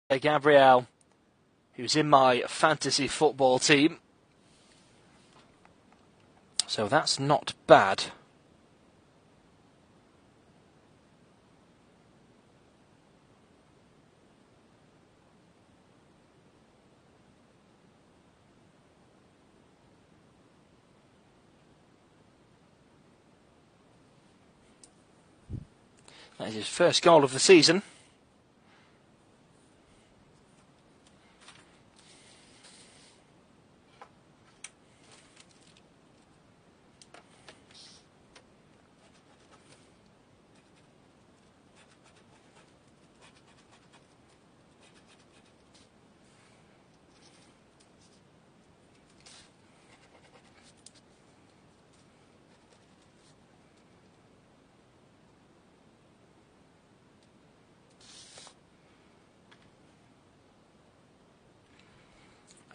Gabriel, who's in my fantasy football team. So that's not bad. That is his first goal of the season.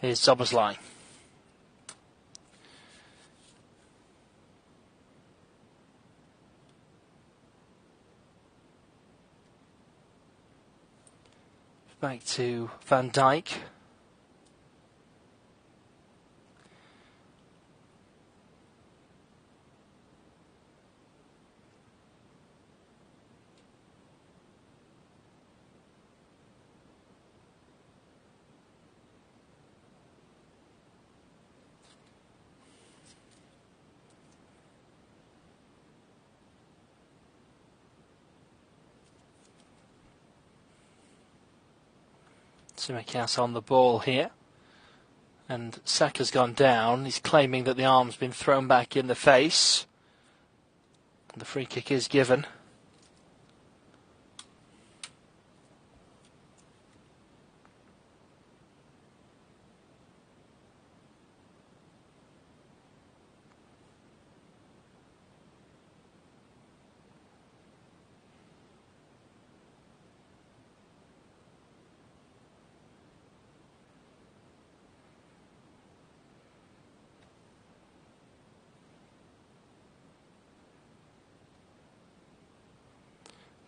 Here's Szoboszlai. Back to Van Dijk. Tsimikas on the ball here, and Saka's gone down. He's claiming that the arm's been thrown back in the face. The free kick is given.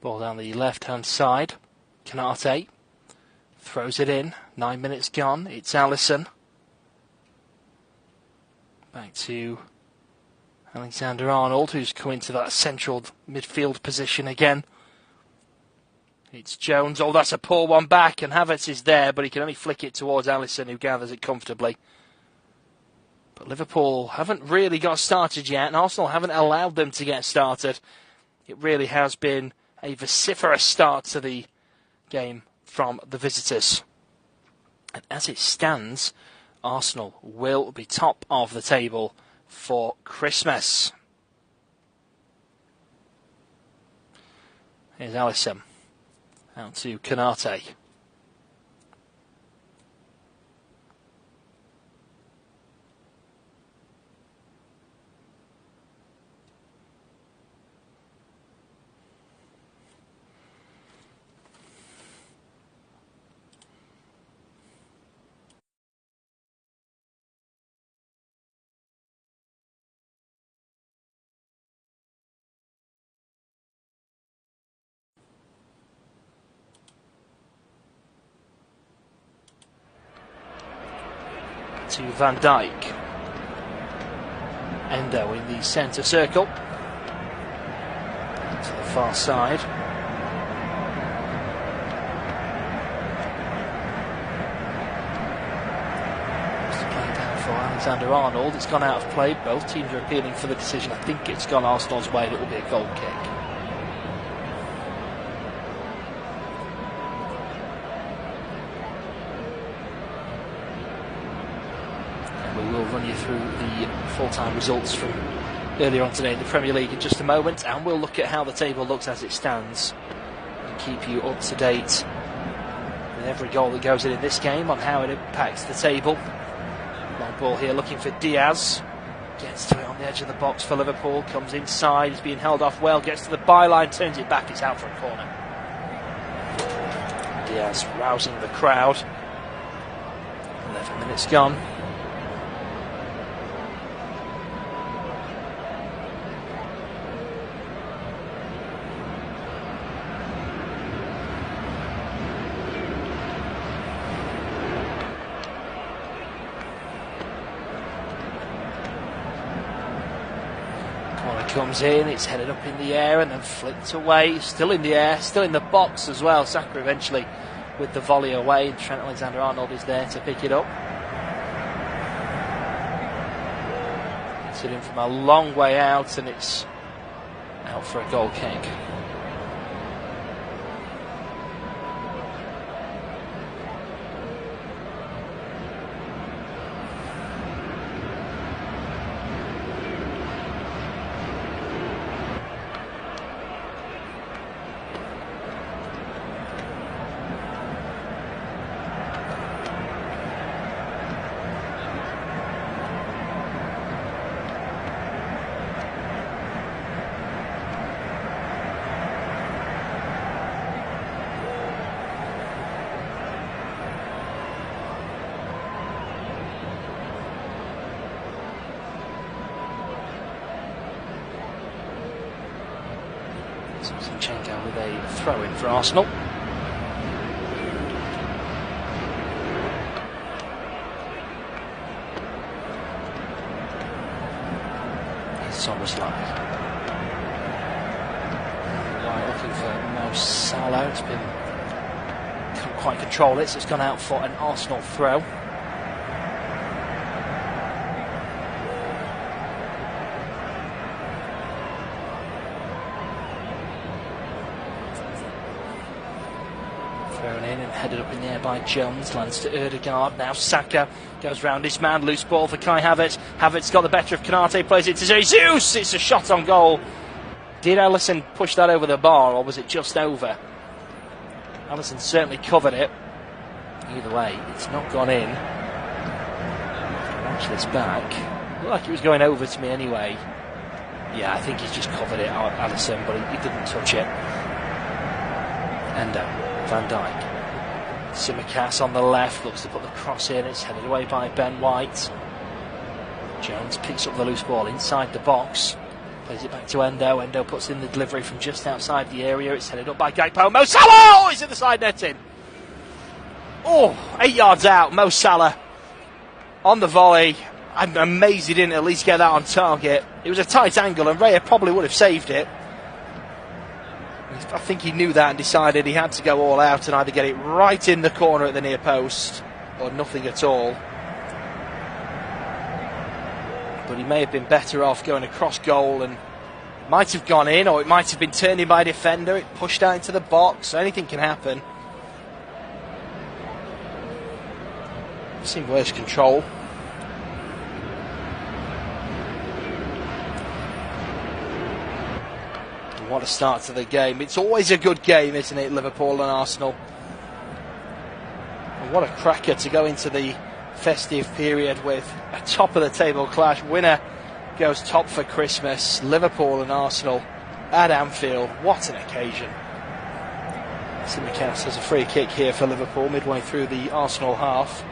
Ball down the left-hand side. Konate throws it in. 9 minutes gone. It's Alisson. Back to Alexander-Arnold, who's come into that central midfield position again. It's Jones. Oh, that's a poor one back, and Havertz is there, but he can only flick it towards Alisson, who gathers it comfortably. But Liverpool haven't really got started yet, and Arsenal haven't allowed them to get started. It really has been a vociferous start to the game from the visitors. And as it stands, Arsenal will be top of the table for Christmas. Here's Alisson. Out to Konate. To Van Dijk. Endo in the centre circle. To the far side. Just to play down for Alexander-Arnold. It's gone out of play. Both teams are appealing for the decision. I think it's gone Arsenal's way and it will be a goal kick. We'll run you through the full-time results from earlier on today in the Premier League in just a moment, and we'll look at how the table looks as it stands and keep you up to date with every goal that goes in this game on how it impacts the table. Long ball here looking for Diaz. Gets to it on the edge of the box for Liverpool, comes inside, he's being held off well, gets to the byline, turns it back, it's out for a corner. Diaz rousing the crowd. 11 minutes gone. Corner comes in, it's headed up in the air and then flicked away. Still in the air, still in the box as well. Saka eventually with the volley away, and Trent Alexander-Arnold is there to pick it up. It's in from a long way out, and it's out for a goal kick. Zinchenko with a throw-in for Arsenal. Here's Salah. Right, looking for Mo Salah. It's couldn't quite control it, so it's gone out for an Arsenal throw. Thrown in and headed up in the air by Jones, lands to Ødegaard. Now Saka goes round his man, loose ball for Kai Havertz. Havertz got the better of Konate, plays it to Jesus. It's a shot on goal. Did Alisson push that over the bar, or was it just over? Alisson certainly covered it. Either way, it's not gone in. Watch this back. Looked like it was going over to me anyway. Yeah, I think he's just covered it, Alisson, but he didn't touch it. Endo. Van Dijk. Tsimikas on the left, looks to put the cross in, it's headed away by Ben White. Jones picks up the loose ball inside the box, plays it back to Endo. Endo puts in the delivery from just outside the area, it's headed up by Gakpo. Mo Salah! Oh, he's in the side netting. Oh, 8 yards out, Mo Salah on the volley. I'm amazed he didn't at least get that on target. It was a tight angle and Raya probably would have saved it. I think he knew that and decided he had to go all out and either get it right in the corner at the near post or nothing at all. But he may have been better off going across goal, and it might have gone in, or it might have been turned in by a defender. It pushed out into the box. Anything can happen. I've seen worse control. What a start to the game. It's always a good game, isn't it, Liverpool and Arsenal? And what a cracker to go into the festive period with a top of the table clash. Winner goes top for Christmas. Liverpool and Arsenal at Anfield. What an occasion. Tsimikas has a free kick here for Liverpool midway through the Arsenal half.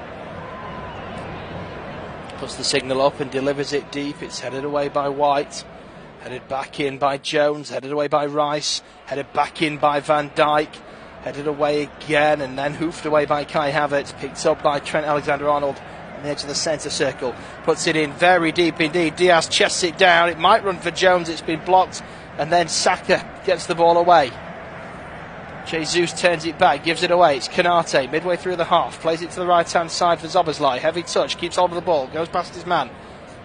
Puts the signal up and delivers it deep. It's headed away by White. Headed back in by Jones, headed away by Rice, headed back in by Van Dijk, headed away again and then hoofed away by Kai Havertz, picked up by Trent Alexander-Arnold on the edge of the centre circle, puts it in very deep indeed. Diaz chests it down, it might run for Jones, it's been blocked, and then Saka gets the ball away. Jesus turns it back, gives it away, it's Konate, midway through the half, plays it to the right hand side for Szoboszlai, heavy touch, keeps hold of the ball, goes past his man.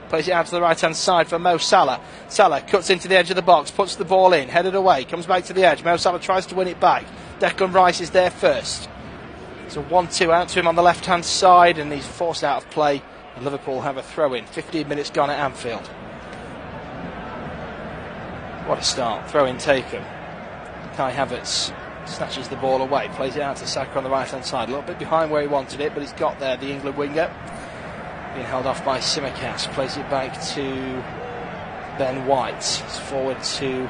Plays it out to the right-hand side for Mo Salah. Salah cuts into the edge of the box, puts the ball in, headed away, comes back to the edge. Mo Salah tries to win it back. Declan Rice is there first. It's a 1-2 out to him on the left-hand side, and he's forced out of play. And Liverpool have a throw-in. 15 minutes gone at Anfield. What a start. Throw-in taken. Kai Havertz snatches the ball away, plays it out to Saka on the right-hand side. A little bit behind where he wanted it, but he's got there, the England winger. Being held off by Tsimikas, plays it back to Ben White. It's forward to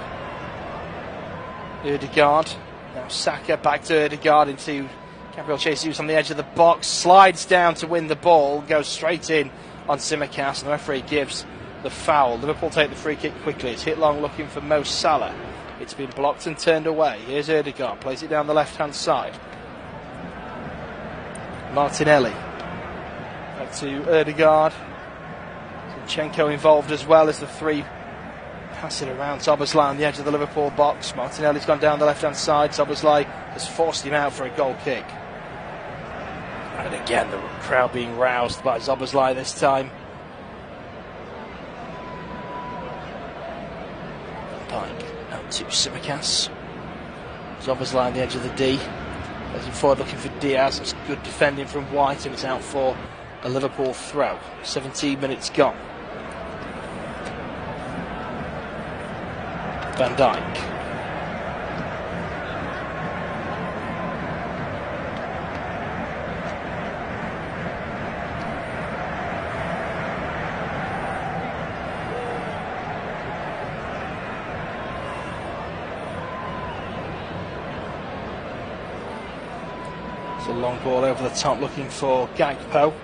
Ødegaard. Now Saka back to Ødegaard into Gabriel Jesus on the edge of the box. Slides down to win the ball, goes straight in on Tsimikas, and the referee gives the foul. Liverpool take the free kick quickly. It's hit long looking for Mo Salah. It's been blocked and turned away. Here's Ødegaard, plays it down the left-hand side. Martinelli. Back to Ødegaard. Zinchenko involved as well as the three pass it around. Szoboszlai on the edge of the Liverpool box. Martinelli's gone down the left-hand side. Szoboszlai has forced him out for a goal kick. And again, the crowd being roused by Szoboszlai this time. Van Dijk out to Tsimikas. Szoboszlai on the edge of the D. Looking forward, looking for Diaz. It's good defending from White, and it's out for a Liverpool throw. 17 minutes gone. Van Dijk. It's a long ball over the top, looking for Gakpo.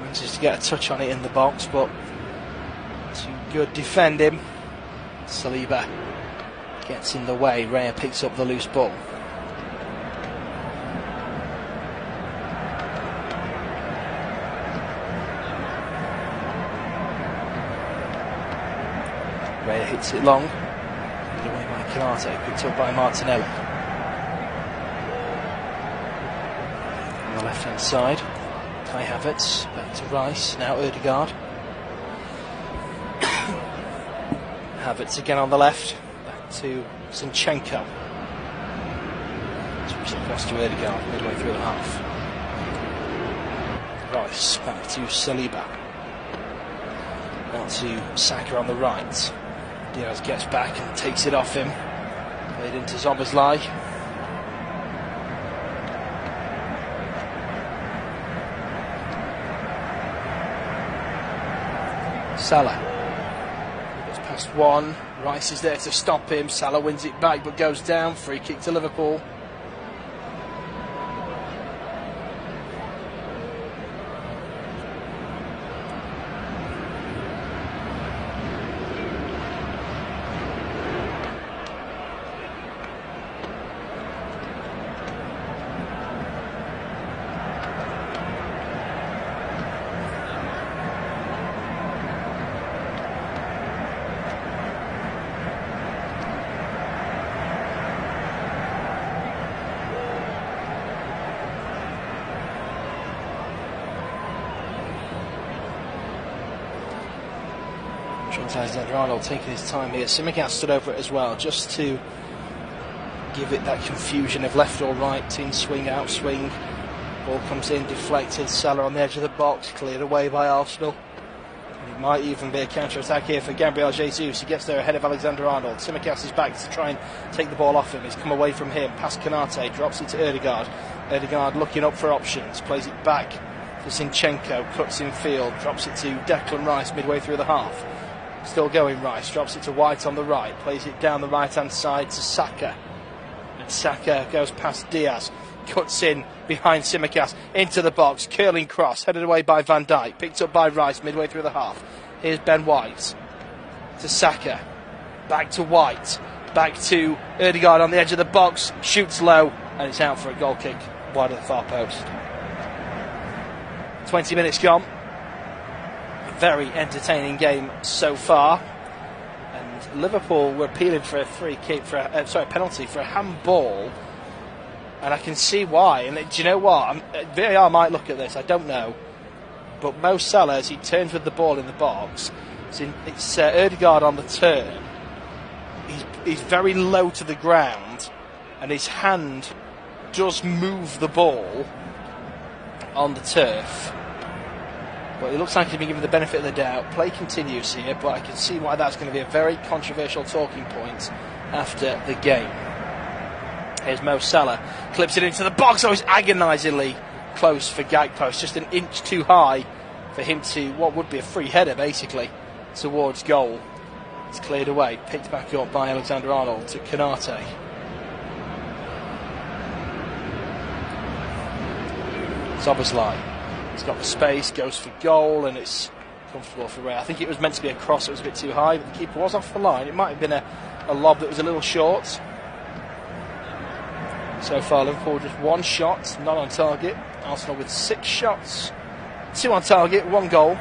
Manages to get a touch on it in the box, but too good defending. Saliba gets in the way. Raya picks up the loose ball. Raya hits it long. Put away by Canate, picked up by Martinelli. On the left hand side, Kai Havertz back to Rice. Now Ødegaard. Havertz again on the left, back to Zinchenko. Swips across to Ødegaard, midway through the half. Rice back to Saliba. Now to Saka on the right. Diaz gets back and takes it off him. Played into Szoboszlai. Salah. Past one, Rice is there to stop him. Salah wins it back but goes down. Free kick to Liverpool. Alexander-Arnold taking his time here. Tsimikas stood over it as well, just to give it that confusion of left or right, in swing, out swing. Ball comes in, deflected. Salah on the edge of the box, cleared away by Arsenal. And it might even be a counter-attack here for Gabriel Jesus. He gets there ahead of Alexander-Arnold. Tsimikas is back to try and take the ball off him. He's come away from him, past Canate, drops it to Ødegaard. Ødegaard looking up for options, plays it back to Zinchenko, cuts in field, drops it to Declan Rice midway through the half. Still going Rice, drops it to White on the right, plays it down the right-hand side to Saka. And Saka goes past Diaz, cuts in behind Tsimikas, into the box, curling cross, headed away by Van Dijk, picked up by Rice midway through the half. Here's Ben White to Saka, back to White, back to Ødegaard on the edge of the box, shoots low, and it's out for a goal kick wide of the far post. 20 minutes gone. Very entertaining game so far, and Liverpool were appealing for a free kick for a penalty for a handball, and I can see why. And do you know what? VAR might look at this, I don't know, but Mo Salah, as he turns with the ball in the box, it's Ødegaard on the turn. He's very low to the ground, and his hand does move the ball on the turf. But it looks like he's been given the benefit of the doubt. Play continues here, but I can see why that's going to be a very controversial talking point after the game. Here's Mo Salah, clips it into the box. Oh, it's agonisingly close for Gakpo. It's just an inch too high for him to, what would be a free header basically, towards goal. It's cleared away, picked back up by Alexander-Arnold to Canate. Szoboszlai. He's got the space, goes for goal, and it's comfortable for Ray. I think it was meant to be a cross, it was a bit too high, but the keeper was off the line. It might have been a lob that was a little short. So far, Liverpool just one shot, not on target. Arsenal with 6 shots, 2 on target, 1 goal.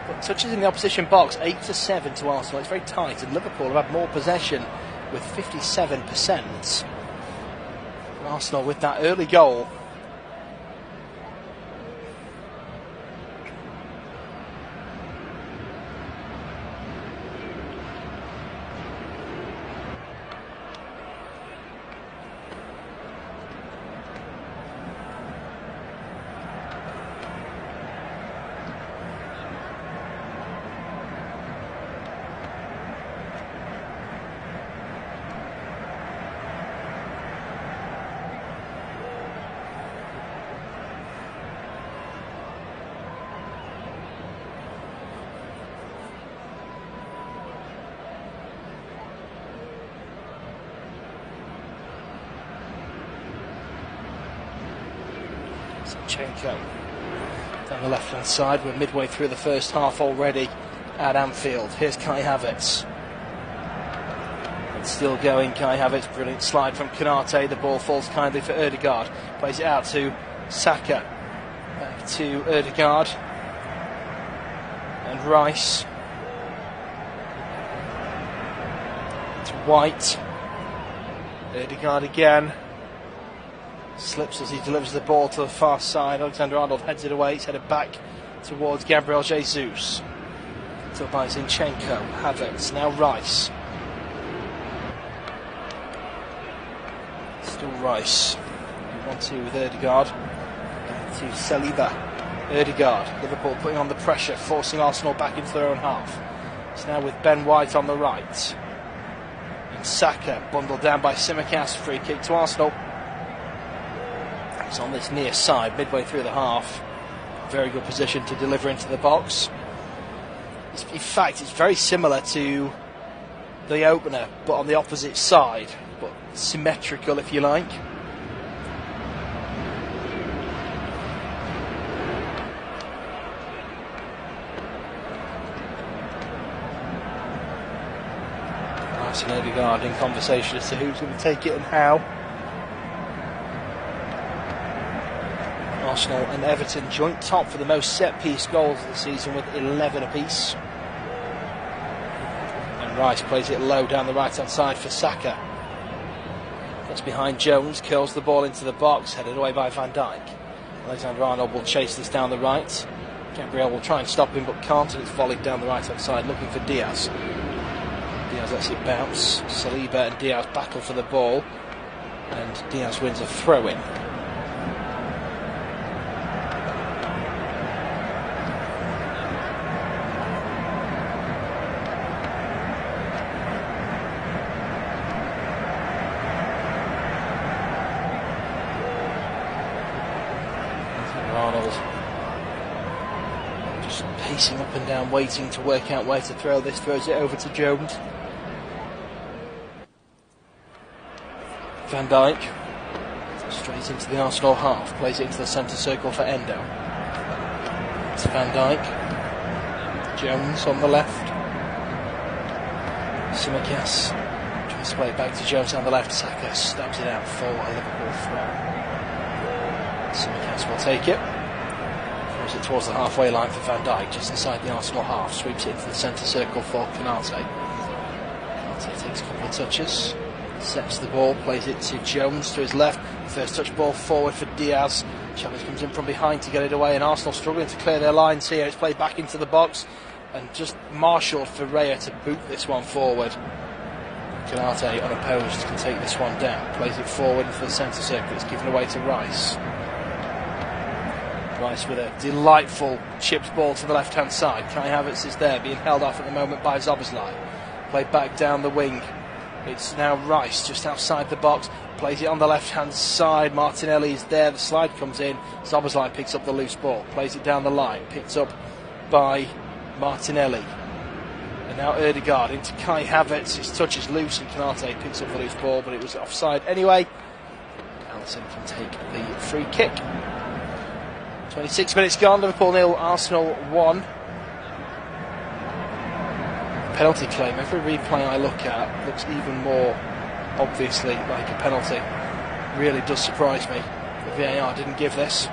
But Touches in the opposition box, 8-7 to Arsenal. It's very tight, and Liverpool have had more possession with 57%. Arsenal with that early goal. Zinchenko down the left hand side. We're midway through the first half already at Anfield. Here's Kai Havertz. It's still going, Kai Havertz. Brilliant slide from Konate. The ball falls kindly for Ødegaard. Plays it out to Saka. Back to Ødegaard. And Rice. To White. Ødegaard again. Slips as he delivers the ball to the far side. Alexander-Arnold heads it away. It's headed back towards Gabriel Jesus. So by Zinchenko. Havertz. Now Rice. Still Rice. 1-2 with Ødegaard. Back to Saliba. Ødegaard. Liverpool putting on the pressure, forcing Arsenal back into their own half. It's now with Ben White on the right. And Saka bundled down by Tsimikas. Free kick to Arsenal. It's on this near side, midway through the half. Very good position to deliver into the box. In fact, it's very similar to the opener, but on the opposite side, but symmetrical, if you like. Rice and Ødegaard in conversation as to who's going to take it and how. Arsenal and Everton joint top for the most set-piece goals of the season with 11 apiece. And Rice plays it low down the right-hand side for Saka. Gets behind Jones, curls the ball into the box, headed away by Van Dijk. Alexander-Arnold will chase this down the right. Gabriel will try and stop him but can't, and it's volleyed down the right-hand side looking for Diaz. Diaz lets it bounce. Saliba and Diaz battle for the ball, and Diaz wins a throw-in. Just pacing up and down, waiting to work out where to throw this. Throws it over to Jones. Van Dijk straight into the Arsenal half, plays it into the centre circle for Endo. It's Van Dijk. Jones on the left. Tsimikas tries to play it back to Jones on the left. Saka stabs it out for a Liverpool throw. Tsimikas will take it. Throws it towards the halfway line for Van Dijk, just inside the Arsenal half. Sweeps it into the centre circle for Konate. Konate takes a couple of touches. Sets the ball, plays it to Jones to his left. First touch ball forward for Diaz. Chavez comes in from behind to get it away, and Arsenal struggling to clear their lines here. It's played back into the box and just marshalled for Raya to boot this one forward. Konate unopposed can take this one down. Plays it forward into the centre circle. It's given away to Rice. Rice with a delightful chipped ball to the left hand side. Kai Havertz is there, being held off at the moment by Szoboszlai. Played back down the wing. It's now Rice just outside the box. Plays it on the left hand side. Martinelli is there. The slide comes in. Szoboszlai picks up the loose ball. Plays it down the line. Picked up by Martinelli. And now Ødegaard into Kai Havertz. His touch is loose and Konate picks up the loose ball, but it was offside anyway. Alisson can take the free kick. 26 minutes gone. Liverpool 0, Arsenal 1. Penalty claim. Every replay I look at looks even more obviously like a penalty. Really does surprise me. The VAR didn't give this.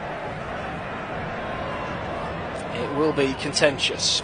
It will be contentious.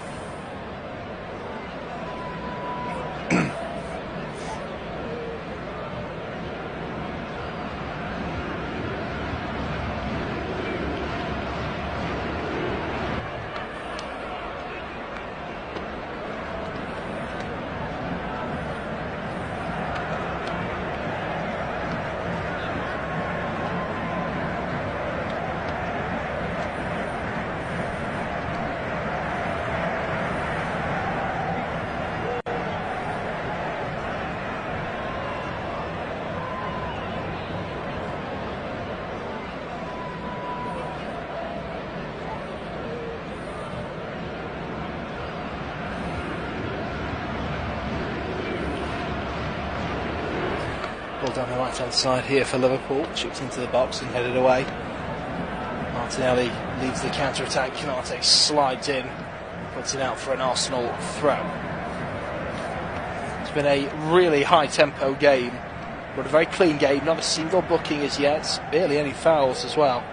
Ball down the right hand side here for Liverpool, chipped into the box and headed away. Martinelli leads the counter-attack, Canate slides in, puts it out for an Arsenal throw. It's been a really high tempo game, but a very clean game, not a single booking as yet, barely any fouls as well.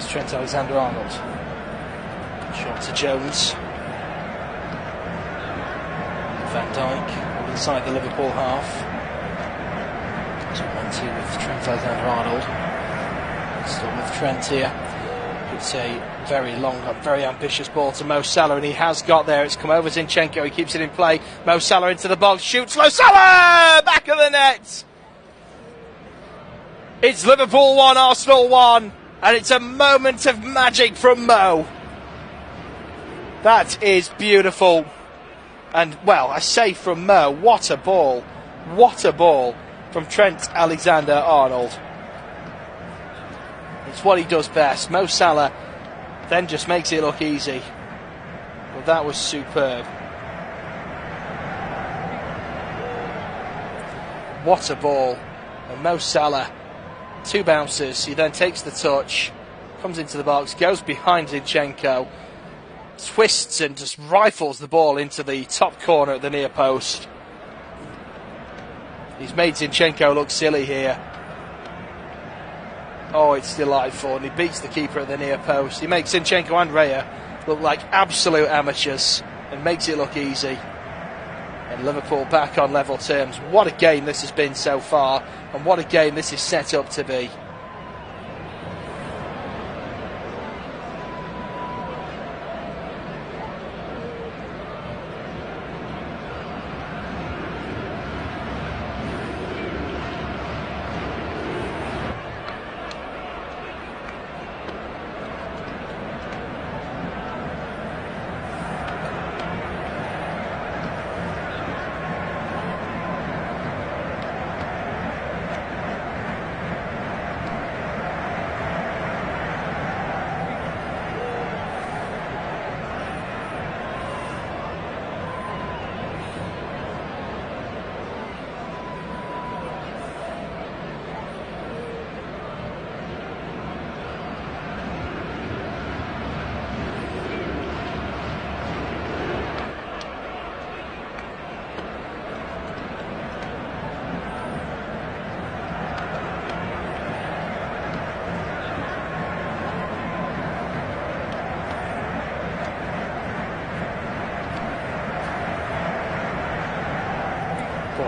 Trent Alexander-Arnold. Shot to Jones. Van Dijk inside the Liverpool half. So 1-2 with Trent Alexander-Arnold. Still with Trent here. It's a very long, very ambitious ball to Mo Salah, and he has got there. It's come over Zinchenko. He keeps it in play. Mo Salah into the box. Shoots. Mo Salah! Back of the net. It's Liverpool 1, Arsenal 1. And it's a moment of magic from Mo. That is beautiful. And, well, I say from Mo, what a ball. What a ball from Trent Alexander-Arnold. It's what he does best. Mo Salah then just makes it look easy. Well, that was superb. What a ball. And Mo Salah, 2 bounces, he then takes the touch, comes into the box, goes behind Zinchenko, twists and just rifles the ball into the top corner at the near post. He's made Zinchenko look silly here. Oh, it's delightful, and he beats the keeper at the near post. He makes Zinchenko and Raya look like absolute amateurs and makes it look easy. And Liverpool back on level terms. What a game this has been so far, and what a game this is set up to be.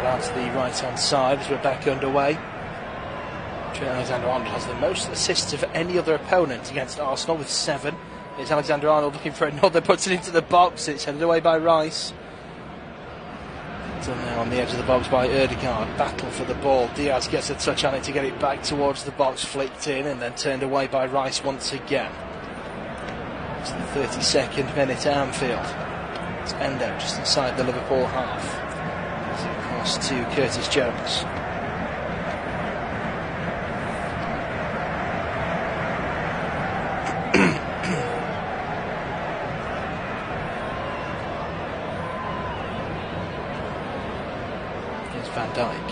Out to the right hand side as we're back underway. Trent Alexander-Arnold has the most assists of any other opponent against Arsenal with 7. It's Alexander-Arnold looking for another, puts it into the box. It's headed away by Rice. Done now on the edge of the box by Ødegaard. Battle for the ball. Diaz gets a touch on it to get it back towards the box, flicked in and then turned away by Rice once again. It's the 32nd minute at Anfield. It's Endo just inside the Liverpool half. Across to Curtis Jones. Here's Van Dijk.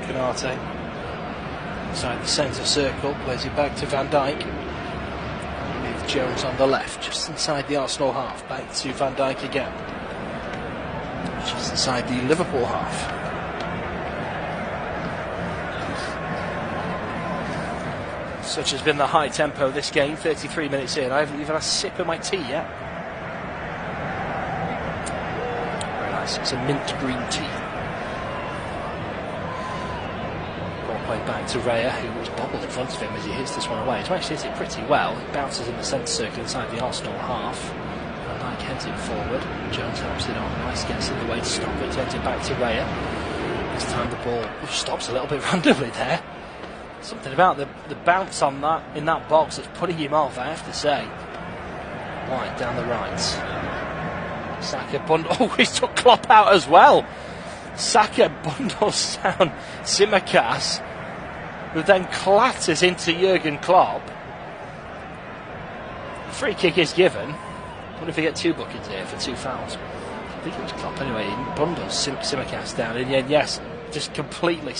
Canate inside the centre circle, plays it back to Van Dijk. With Jones on the left, just inside the Arsenal half. Back to Van Dijk again. Just inside the Liverpool half. Such has been the high tempo of this game, 33 minutes in. I haven't even had a sip of my tea yet. Very nice, it's a mint green tea. Ball played back to Raya, who was bobbled in front of him as he hits this one away. He's actually hit it pretty well. It bounces in the centre circle inside the Arsenal half. Van Dijk heads it forward. Jones helps it on. Rice gets in the way to stop it. Heads it back to Raya. This time the ball stops a little bit randomly there. Something about the bounce on that in that box that's putting him off, I have to say. White down the right. Saka bundle. Oh, he's took Klopp out as well. Saka bundles down Tsimikas, who then clatters into Jürgen Klopp. Free kick is given. I wonder if they get 2 bookings here for 2 fouls. I think it was Klopp anyway. He bundles Tsimikas down, and yet, yes, just completely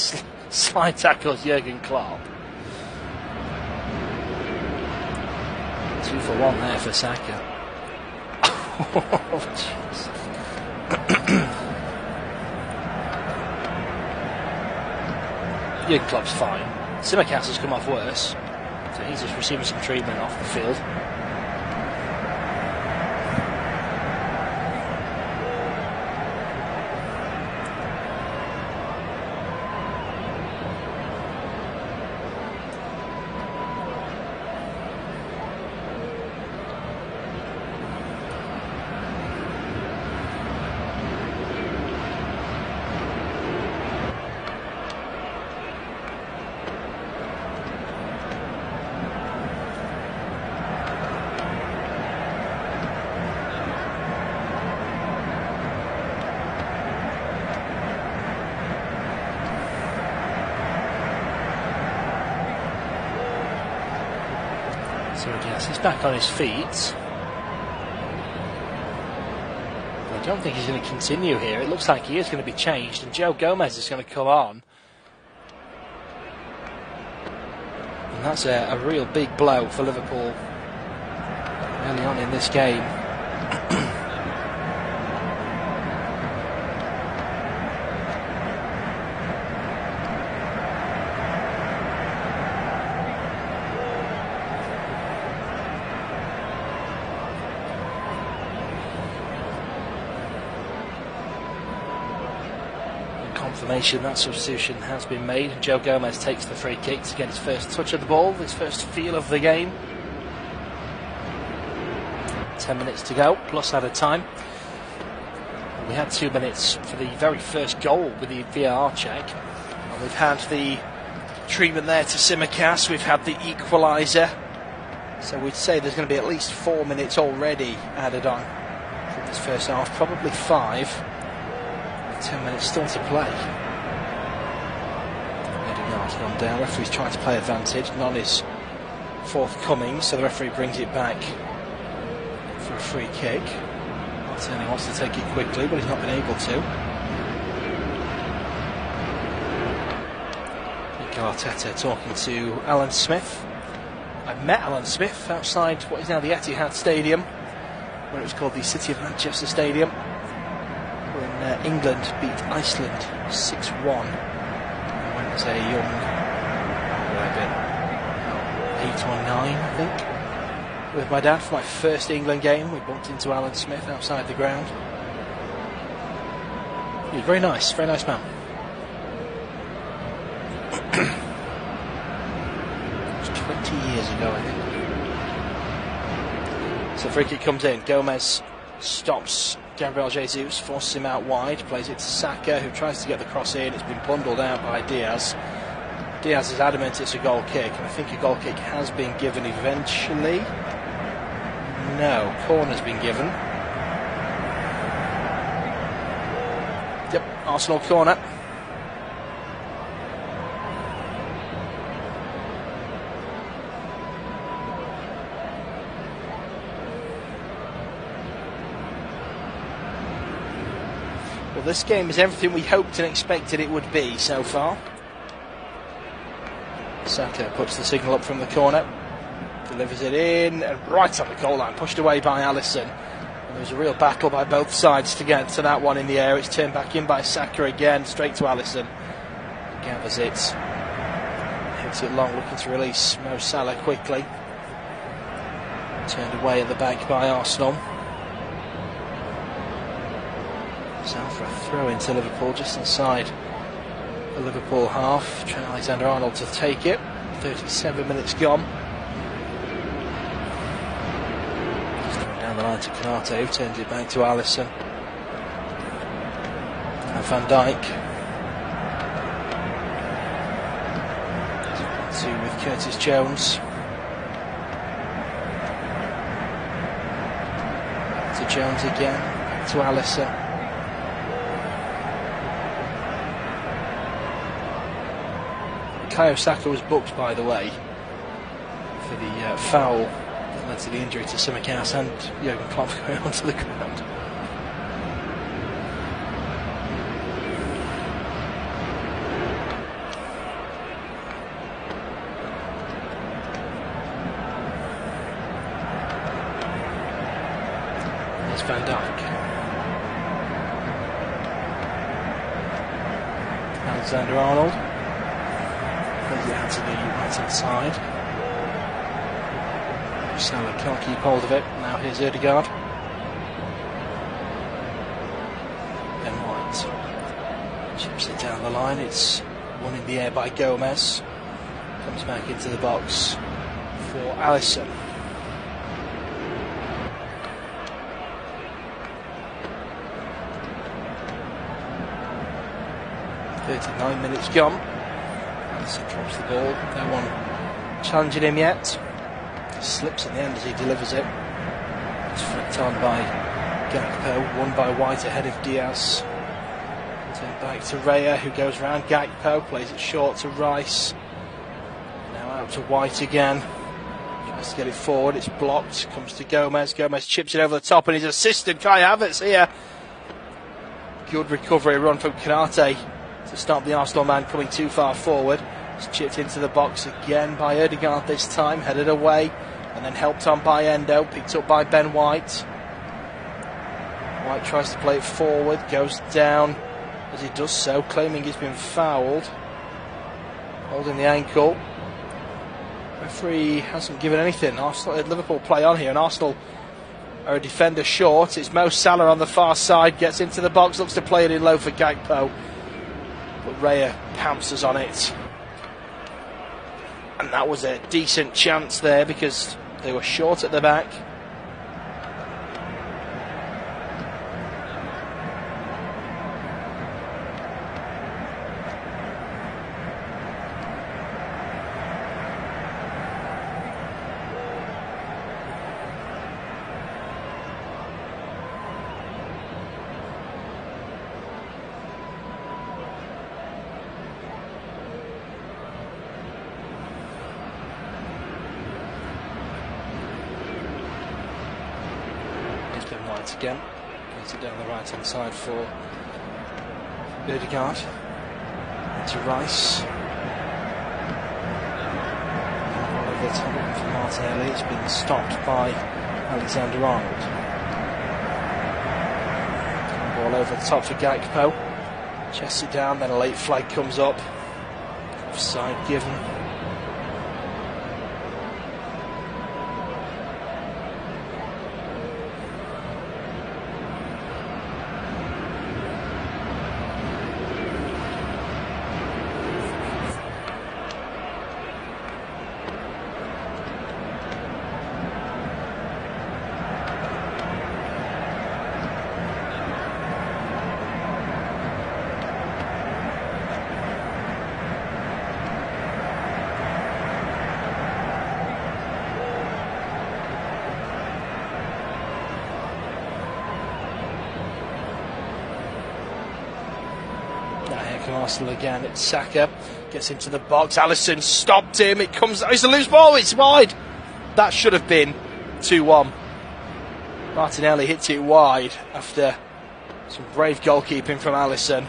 slide tackles Jürgen Klopp. 2 for 1 there for Saka. Oh, jeez. Jürgen Klopp's fine. Tsimikas has come off worse, so he's just receiving some treatment off the field. He's back on his feet. I don't think he's going to continue here. It looks like he is going to be changed, and Joe Gomez is going to come on. And that's a real big blow for Liverpool early on in this game. Confirmation that substitution has been made, and Joe Gomez takes the free kick to get his first touch of the ball, his first feel of the game. 10 minutes to go, plus added time. We had 2 minutes for the very first goal with the VAR check, and we've had the treatment there to Tsimikas, we've had the equaliser, so we'd say there's going to be at least 4 minutes already added on from this first half, probably 5. 10 minutes still to play. Odegaard's gone down. Referee's trying to play advantage. None is forthcoming, so the referee brings it back for a free kick. Martinelli wants to take it quickly, but he's not been able to. Mikel Arteta talking to Alan Smith. I met Alan Smith outside what is now the Etihad Stadium, where it was called the City of Manchester Stadium. England beat Iceland 6-1. I went as a young, 8 or 9, I think, with my dad for my first England game. We bumped into Alan Smith outside the ground. He was very nice man. It was 20 years ago, I think. So free kick comes in. Gomez stops Gabriel Jesus, forces him out wide, plays it to Saka, who tries to get the cross in. It's been bundled out by Diaz. Diaz is adamant it's a goal kick, and I think a goal kick has been given eventually. No, corner's been given. Yep, Arsenal corner. Well, this game is everything we hoped and expected it would be so far. Saka puts the signal up from the corner, delivers it in, and right on the goal line, pushed away by Alisson. And there was a real battle by both sides to get to that one in the air. It's turned back in by Saka again, straight to Alisson. Gathers it, heads Works it long, looking to release Mo Salah quickly. Turned away at the back by Arsenal. Salah for a throw into Liverpool, just inside the Liverpool half. Trent Alexander-Arnold to take it. 37 minutes gone. Just throwing down the line to Konate, who turns it back to Alisson. And Van Dijk. Two with Curtis Jones. To Jones again. Back to Alisson. Bukayo Saka was booked, by the way, for the foul that led to the injury to Simicast and Jürgen Klopp going onto the ground. There's Van Dijk. Alexander-Arnold. Plays it out to the right hand side. Salah can't keep hold of it. Now here's Ødegaard. Ben White chips it down the line. It's one in the air by Gomez. Comes back into the box for Alisson. .39 minutes gone. Alisson drops the ball. No one challenging him yet. He slips in the end as he delivers it. It's flicked on by Gakpo. Won by White ahead of Diaz. Turned back to Raya, who goes round Gakpo. Plays it short to Rice. Now out to White again. Tries to get it forward. It's blocked. Comes to Gomez. Gomez chips it over the top, and his assistant Kai Havertz here. Good recovery run from Konate to stop the Arsenal man coming too far forward. It's chipped into the box again by Ødegaard this time, headed away and then helped on by Endo, picked up by Ben White. White tries to play it forward, goes down as he does so, claiming he's been fouled, holding the ankle. Referee hasn't given anything. Liverpool play on here, and Arsenal are a defender short. It's Mo Salah on the far side, gets into the box, looks to play it in low for Gakpo, but Raya pounces on it. And that was a decent chance there because they were short at the back. Again, gets it down the right hand side for Ødegaard. To Rice. Ball over the top for Martinelli. It's been stopped by Alexander-Arnold. Ball over the top for Gakpo. Chests it down, then a late flag comes up. Offside given. Arsenal again. It's Saka, gets into the box. Alisson stopped him. It comes. It's a loose ball. It's wide. That should have been 2-1. Martinelli hits it wide after some brave goalkeeping from Alisson.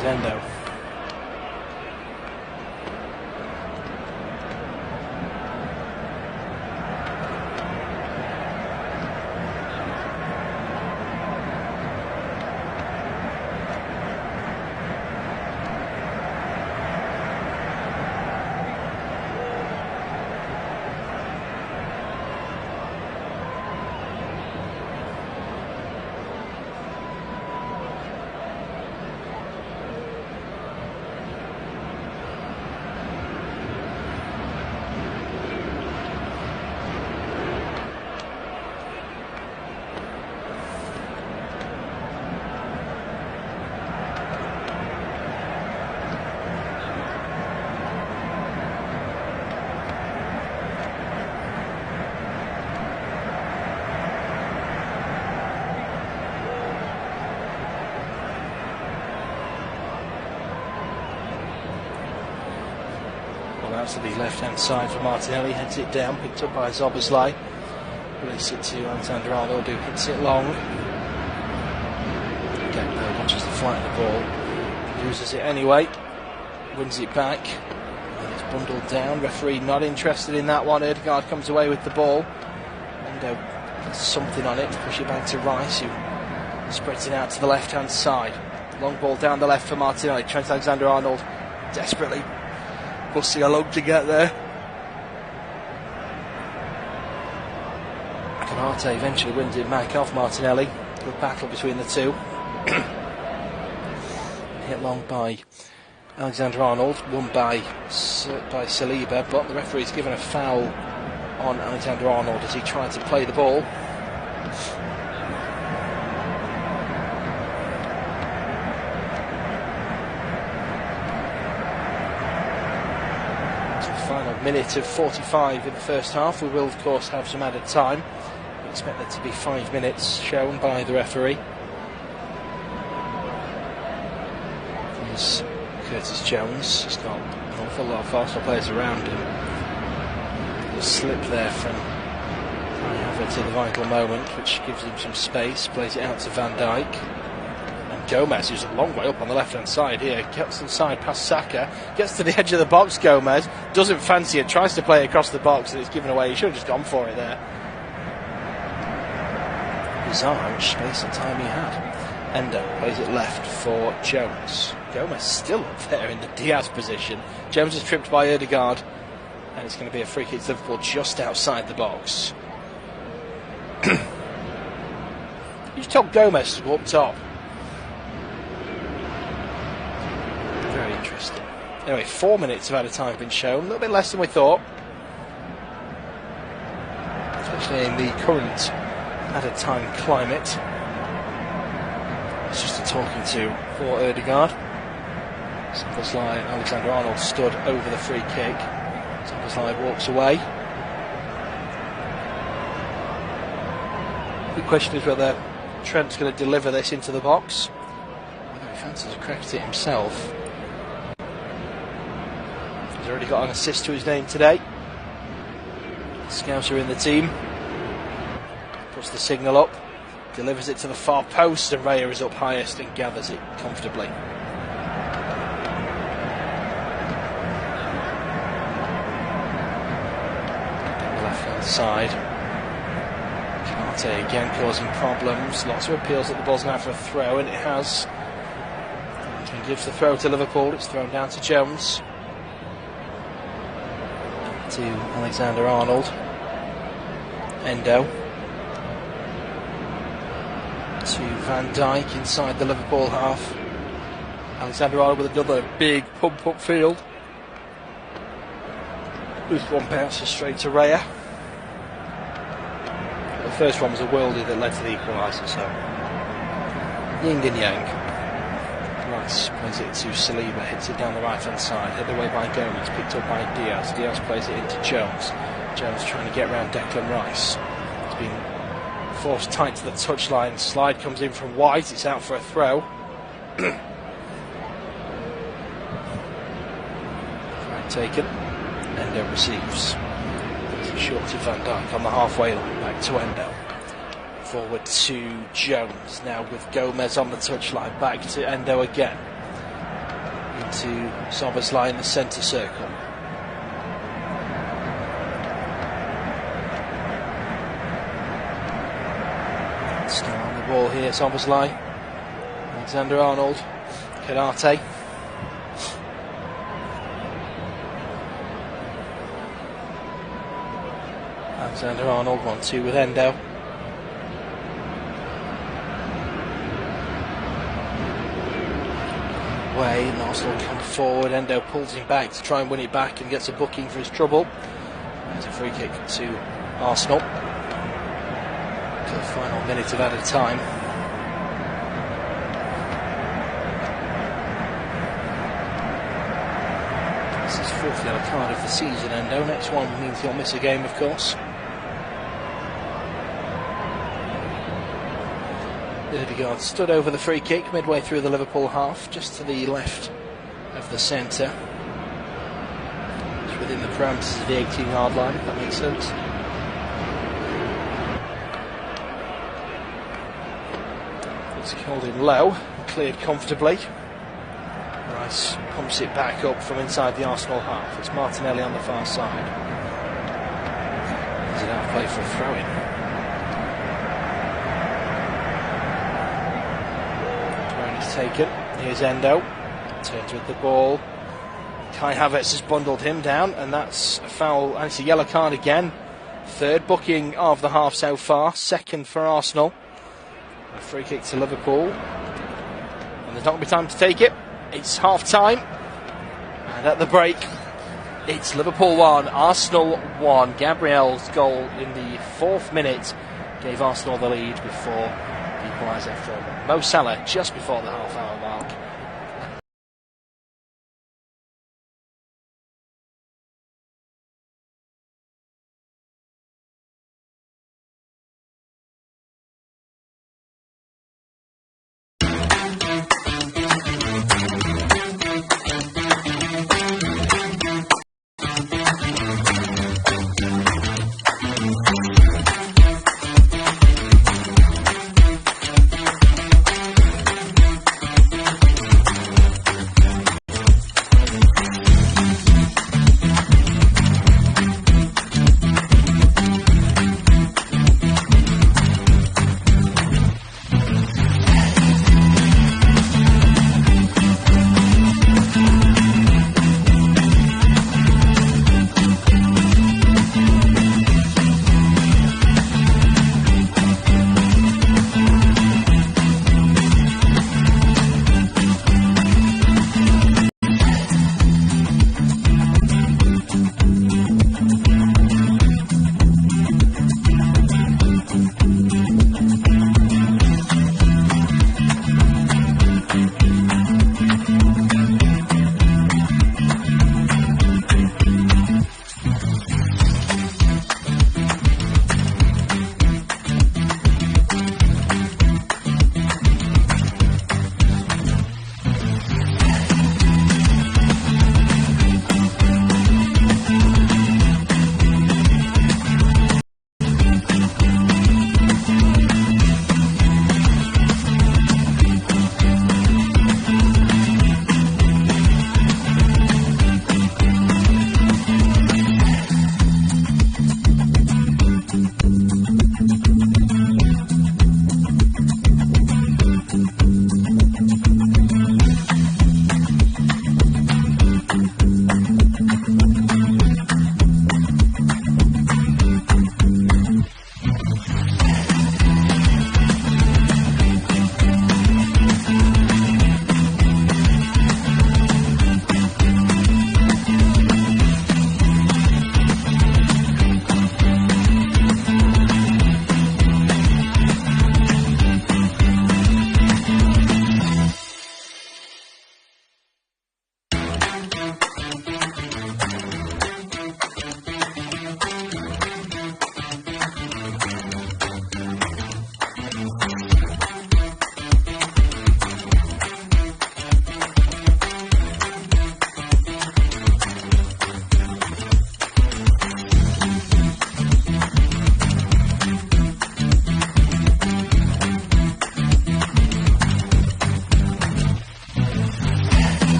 Here's Endo. Out to the left-hand side for Martinelli, heads it down, picked up by Szoboszlai. Release it to Alexander-Arnold, who hits it long. Again, watches the flight of the ball, loses it anyway, wins it back, and it's bundled down. Referee not interested in that one. Ødegaard comes away with the ball, and puts something on it to push it back to Rice, who spreads it out to the left-hand side. Long ball down the left for Martinelli. Trent Alexander-Arnold desperately busting along to get there. Canate eventually wins it back off Martinelli. Good battle between the two. Hit long by Alexander-Arnold, won by Saliba, but the referee's given a foul on Alexander-Arnold as he tried to play the ball. Final minute of 45 in the first half. We will of course have some added time. We expect there to be 5 minutes shown by the referee. Here's Curtis Jones. He's got an awful lot of Arsenal players around him. A slip there from Havertz at the vital moment, which gives him some space. Plays it out to Van Dijk. Gomez, who's a long way up on the left-hand side here, gets inside past Saka, gets to the edge of the box. Gomez doesn't fancy it, tries to play it across the box, and it's given away. He should have just gone for it there. Bizarre how much space and time he had. Endo plays it left for Jones. Gomez still up there in the Diaz position. Jones is tripped by Ødegaard, and it's going to be a free kick to Liverpool just outside the box. You just told Gomez to go up top. Very interesting. Anyway, 4 minutes of added time have been shown. A little bit less than we thought, especially in the current added time climate. It's just a talking to for Ødegaard. Szoboszlai and Alexander-Arnold stood over the free kick. Szoboszlai walks away. The question is whether Trent's going to deliver this into the box, whether he fancies to crack it himself. He's already got an assist to his name today. Scouser in the team. Puts the signal up, delivers it to the far post, and Raya is up highest and gathers it comfortably. Down the left hand side. Canate again causing problems. Lots of appeals that the ball's now for a throw, and it has. He gives the throw to Liverpool. It's thrown down to Jones. To Alexander-Arnold. Endo. To Van Dijk inside the Liverpool half. Alexander-Arnold with another big pump up field. This one bounces straight to Raya. The first one was a worldie that led to the equaliser, so yin and yang. Rice plays it to Saliba, hits it down the right hand side, hit away by Gomez, picked up by Diaz. Diaz plays it into Jones. Jones trying to get around Declan Rice. It's been forced tight to the touchline. Slide comes in from White, it's out for a throw. Right taken. Endo receives. It's short to Van Dijk on the halfway line, back to Endo. Forward to Jones, now with Gomez on the touchline, back to Endo again. to Szoboszlai in the centre circle. Still on the ball here, Szoboszlai. Alexander-Arnold. Karate. Alexander-Arnold 1-2 with Endo. Way, and Arsenal come forward. Endo pulls him back to try and win it back and gets a booking for his trouble. There's a free kick to Arsenal. To the final minute of added time. This is fourth yellow card of the season, Endo. Next one means he'll miss a game, of course. Odegaard stood over the free kick midway through the Liverpool half, just to the left of the centre. It's within the parameters of the 18-yard line, if that makes sense. It's called in low, cleared comfortably. Rice pumps it back up from inside the Arsenal half. It's Martinelli on the far side. Is it out of play for a throw-in? Taken. Here's Endo. Turns with the ball. Kai Havertz has bundled him down, and that's a foul, and it's a yellow card again. Third booking of the half so far. Second for Arsenal. A free kick to Liverpool. And there's not going to be time to take it. It's half time. And at the break, it's Liverpool 1, Arsenal 1. Gabriel's goal in the 4th minute gave Arsenal the lead before the equaliser from Mo Salah just before the half-hour mark.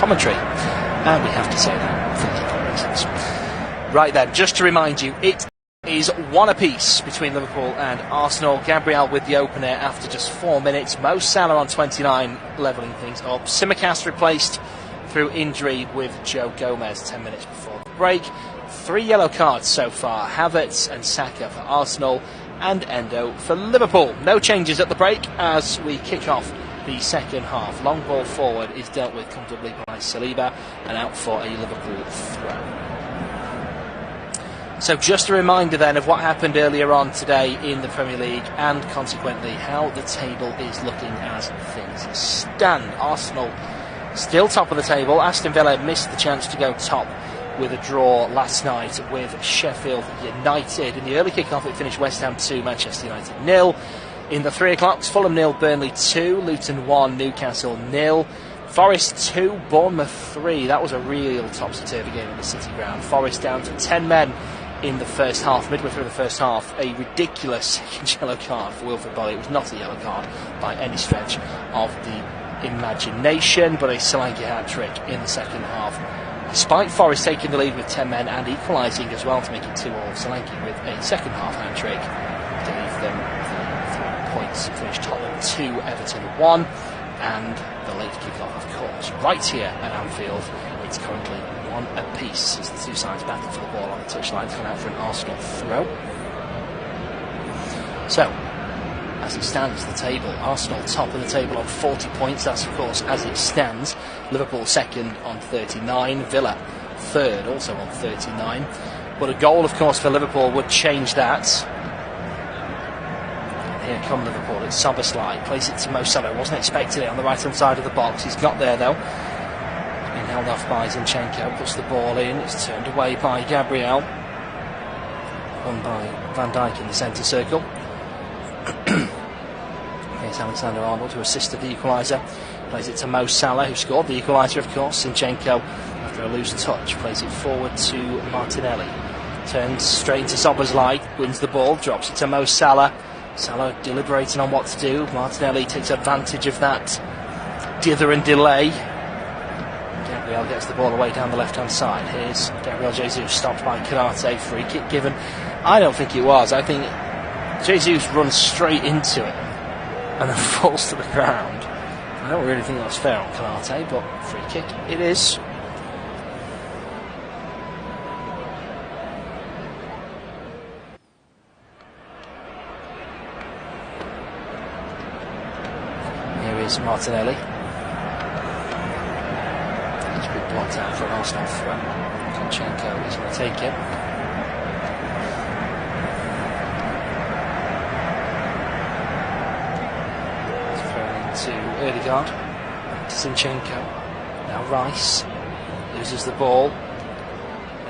commentary. And we have to say that for Liverpool reasons. Right then, just to remind you, it is 1 apiece between Liverpool and Arsenal. Gabriel with the opener after just 4 minutes. Mo Salah on 29, levelling things up. Simicast replaced through injury with Joe Gomez 10 minutes before the break. 3 yellow cards so far. Havertz and Saka for Arsenal and Endo for Liverpool. No changes at the break as we kick off the second half. Long ball forward is dealt with comfortably by Saliba and out for a Liverpool throw. So just a reminder then of what happened earlier on today in the Premier League and consequently how the table is looking as things stand. Arsenal still top of the table. Aston Villa missed the chance to go top with a draw last night with Sheffield United. In the early kick-off it finished West Ham 2, Manchester United 0. In the 3 o'clocks, Fulham 0, Burnley 2, Luton 1, Newcastle 0. Forest 2, Bournemouth 3. That was a real topsy-turvy game in the City ground. Forest down to 10 men in the first half, midway through the first half. A ridiculous second yellow card for Wilfred Bolly. It was not a yellow card by any stretch of the imagination, but a Solanke hat-trick in the second half. Despite Forest taking the lead with 10 men and equalising as well to make it 2-2, Solanke with a second half hat-trick to leave them the 3 points. Finished Tottenham 2, Everton 1, and the late kick-off, of course, right here at Anfield. It's currently 1 apiece as the two sides battle for the ball on the touchline. It's gone out for an Arsenal throw. So, as it stands, the table, Arsenal top of the table on 40 points. That's, of course, as it stands. Liverpool second on 39. Villa third, also on 39. But a goal, of course, for Liverpool would change that. And here come Liverpool. It's Szoboszlai. Plays it to Mo Salah. Wasn't expecting it on the right-hand side of the box. He's got there, though. Been held off by Zinchenko. Puts the ball in. It's turned away by Gabriel. Won by Van Dijk in the centre circle. Here's Alexander-Arnold, who assisted the equaliser. Plays it to Mo Salah, who scored the equaliser, of course. Zinchenko, after a loose touch, plays it forward to Martinelli. Turns straight into Szoboszlai, wins the ball, drops it to Mo Salah. Salah deliberating on what to do. Martinelli takes advantage of that dither and delay. Gabriel gets the ball away down the left-hand side. Here's Gabriel Jesus, stopped by Konate. Free kick given. I don't think it was. I think Jesus runs straight into it and then falls to the ground. I don't really think that's fair on Konate, but free kick it is. Here is Martinelli. He's been blocked out for an Arsenal throw. Zinchenko is going to take it. To Ødegaard, to Zinchenko, now Rice, loses the ball,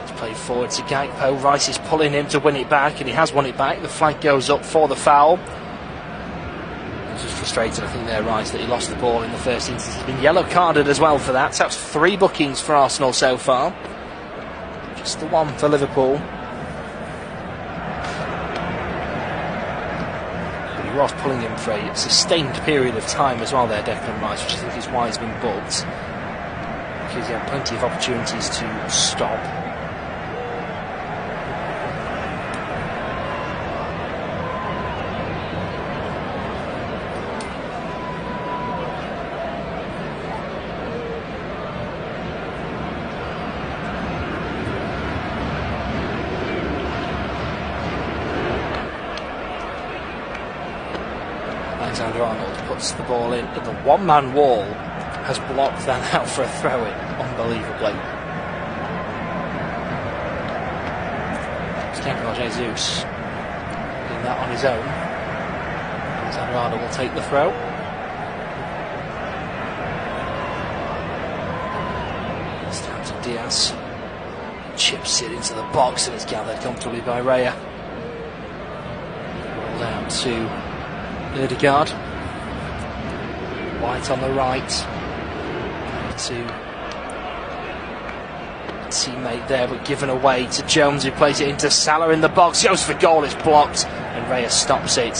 it's played forward to Gakpo. Rice is pulling him to win it back, and he has won it back. The flag goes up for the foul. He's just frustrated, I think, there, Rice, that he lost the ball in the first instance. He's been yellow carded as well for that, so that's 3 bookings for Arsenal so far, just the 1 for Liverpool. Was pulling him for a sustained period of time as well there, Declan Rice, which I think is why he's been booked, because he had plenty of opportunities to stop. Alexander-Arnold puts the ball in, but the one-man wall has blocked that out for a throw-in, unbelievably. It's Gabriel Jesus doing that on his own. Alexander-Arnold will take the throw. It's down to Diaz. Chips it into the box and it's gathered comfortably by Raya. Rolled out to Ødegaard, White on the right, to teammate there, but given away to Jones, who plays it into Salah in the box. Goes for goal, it's blocked, and Raya stops it.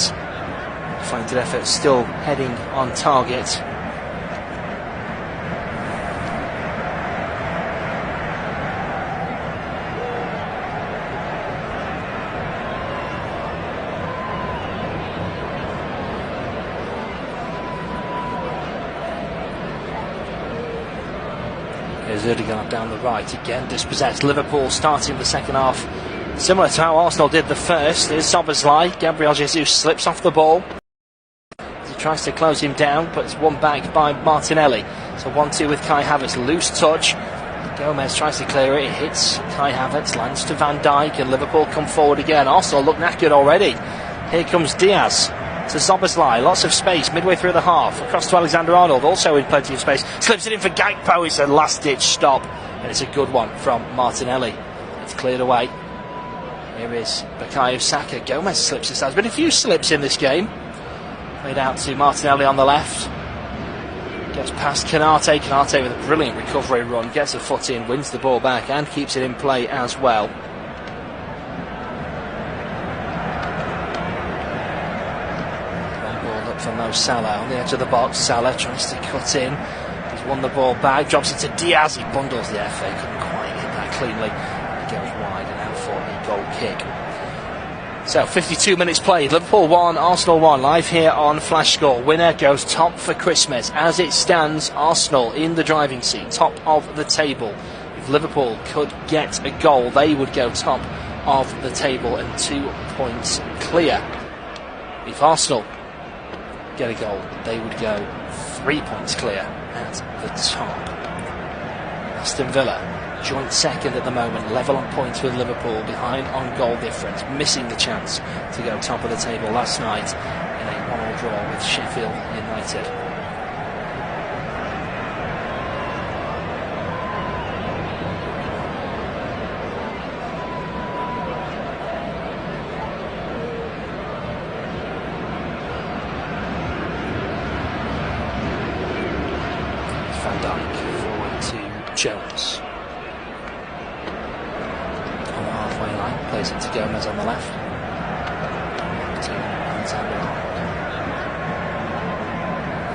Flanted effort still heading on target. Here's Ødegaard down the right, again dispossessed. Liverpool starting the second half similar to how Arsenal did the first. Here's Szoboszlai. Gabriel Jesus slips off the ball. He tries to close him down, but it's won back by Martinelli. So 1-2 with Kai Havertz. Loose touch. Gomez tries to clear it. It hits Kai Havertz, lands to Van Dijk, and Liverpool come forward again. Arsenal look knackered already. Here comes Diaz to Szoboszlai. Lots of space midway through the half. Across to Alexander-Arnold, also in plenty of space. Slips it in for Gakpo. It's a last-ditch stop, and it's a good one from Martinelli. It's cleared away. Here is Bukayo Saka. Gomez slips aside. There's been a few slips in this game. Played out to Martinelli on the left. Gets past Konate. Konate with a brilliant recovery run. Gets a foot in, wins the ball back, and keeps it in play as well. Ball up for Mo Salah on the edge of the box. Salah tries to cut in. He's won the ball back. Drops it to Diaz. He bundles the FA. Couldn't quite hit that cleanly. He goes wide and out for a goal kick. So 52 minutes played, Liverpool 1, Arsenal 1, live here on Flash Score. Winner goes top for Christmas. As it stands, Arsenal in the driving seat, top of the table. If Liverpool could get a goal, they would go top of the table and 2 points clear. If Arsenal get a goal, they would go 3 points clear at the top. Aston Villa joint second at the moment, level on points with Liverpool, behind on goal difference, missing the chance to go top of the table last night in a 1-1 draw with Sheffield United. Van Dijk forward to Jones. Plays it to Gomez on the left. To Alexander-Arnold.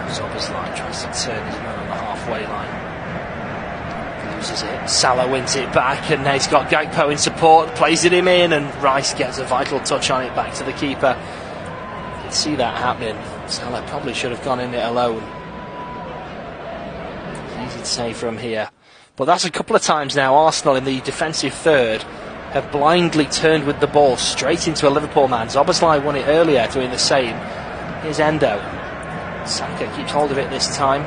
Szoboszlai tries to turn his man on the halfway line. Loses it. Salah wins it back, and he's got Gakpo in support. Plays it him in, and Rice gets a vital touch on it back to the keeper. You can see that happening. Salah probably should have gone in it alone. It's easy to say from here. But that's a couple of times now Arsenal in the defensive third have blindly turned with the ball straight into a Liverpool man. Szoboszlai won it earlier, doing the same. Here's Endo. Saka keeps hold of it this time.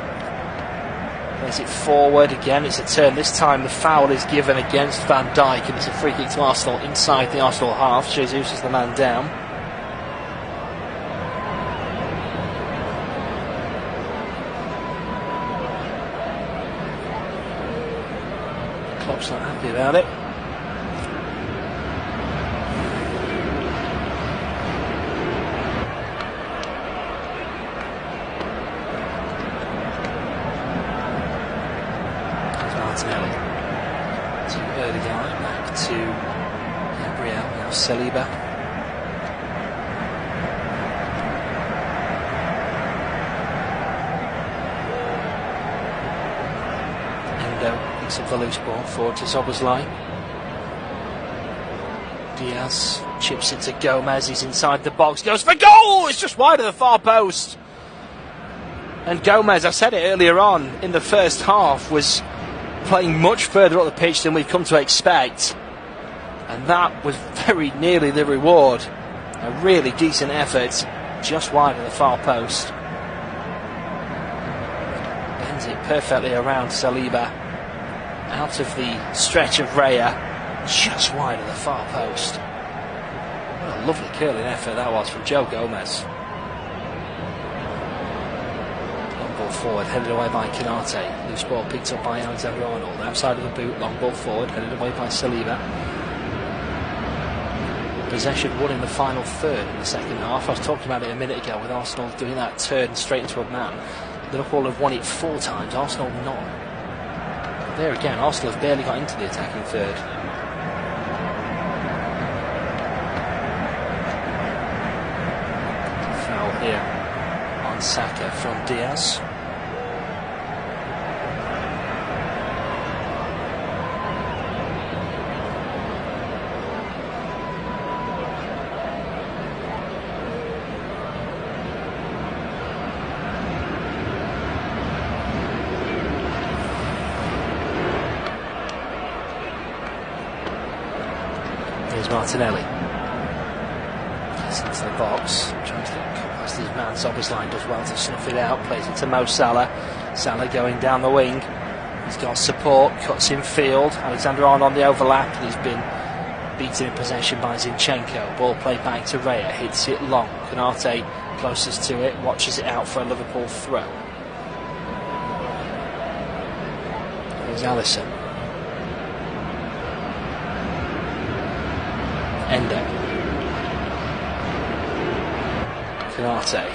Plays it forward again. It's a turn. This time the foul is given against Van Dijk, and it's a free kick to Arsenal inside the Arsenal half. Jesus is the man down. Klopp's not happy about it. Martinelli to Ødegaard, back to Gabriel, now Saliba. Endo picks up the loose ball forward to Szoboszlai. Diaz chips it to Gomez, he's inside the box, goes for goal! It's just wide of the far post. And Gomez, I said it earlier on, in the first half, was playing much further up the pitch than we've come to expect, and that was very nearly the reward. A really decent effort, just wide of the far post. Bends it perfectly around Saliba, out of the stretch of Raya, just wide of the far post. What a lovely curling effort that was from Joe Gomez. Ball forward, headed away by Konate. Loose ball picked up by Alexander-Arnold. Outside of the boot, long ball forward, headed away by Saliba. Possession won in the final third in the second half. I was talking about it a minute ago with Arsenal doing that turn straight into a man. Liverpool have won it 4 times, Arsenal not. There again, Arsenal have barely got into the attacking third. Foul here on Saka from Diaz. Martinelli. Gets into the box, tries to cut past his man. Soboslai does well to snuff it out, plays it to Mo Salah. Salah going down the wing. He's got support, cuts in field. Alexander-Arnold on the overlap, and he's been beaten in possession by Zinchenko. Ball played back to Raya, hits it long. Konate closest to it, watches it out for a Liverpool throw. There's Alisson. Endo. Konate.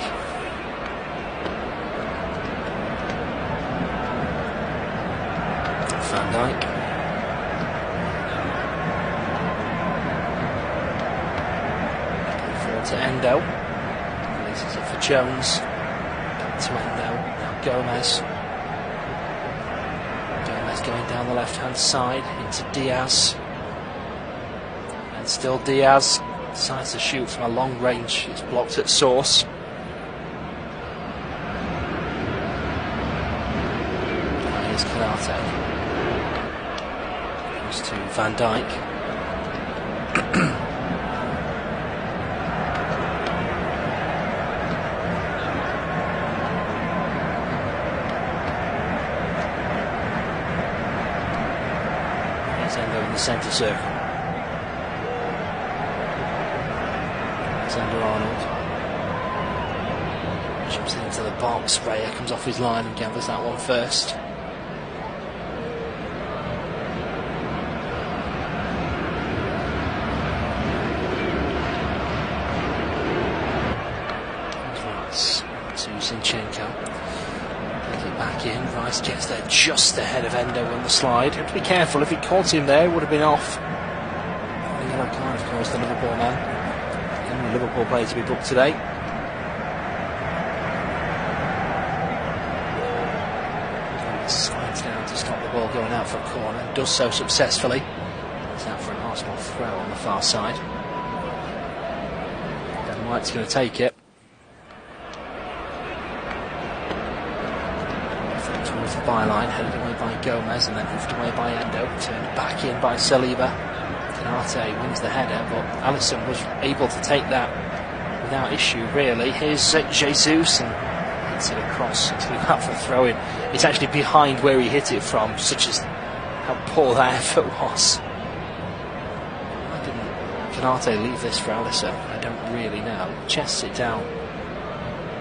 Van Dijk. Forward to Endo. Releases it for Jones. Back to Endo. Now Gomez. Gomez going down the left-hand side into Diaz. And still Diaz decides to shoot from a long range. It's blocked at source. Now here's Konate. To Van Dijk. Here's Endo in the centre circle. Alexander-Arnold chips it into the box. Raya comes off his line and gathers that one first. To Zinchenko. Brings it back in. Rice gets there just ahead of Endo on the slide. Have to be careful. If he caught him there, it would have been off. The yellow card, of course, the Liverpool man. The only Liverpool player to be booked today. He slides down to stop the ball going out for a corner. Does so successfully. It's out for an Arsenal throw on the far side. Ben White's going to take it. Towards the byline, headed away by Gomez and then hoofed away by Endo, turned back in by Saliba. Konate wins the header, but Alisson was able to take that without issue, really. Here's Jesus and hits it across to that for throw-in. It's actually behind where he hit it from, such as how poor that effort was. Why didn't Konate leave this for Alisson? I don't really know. Chests it down.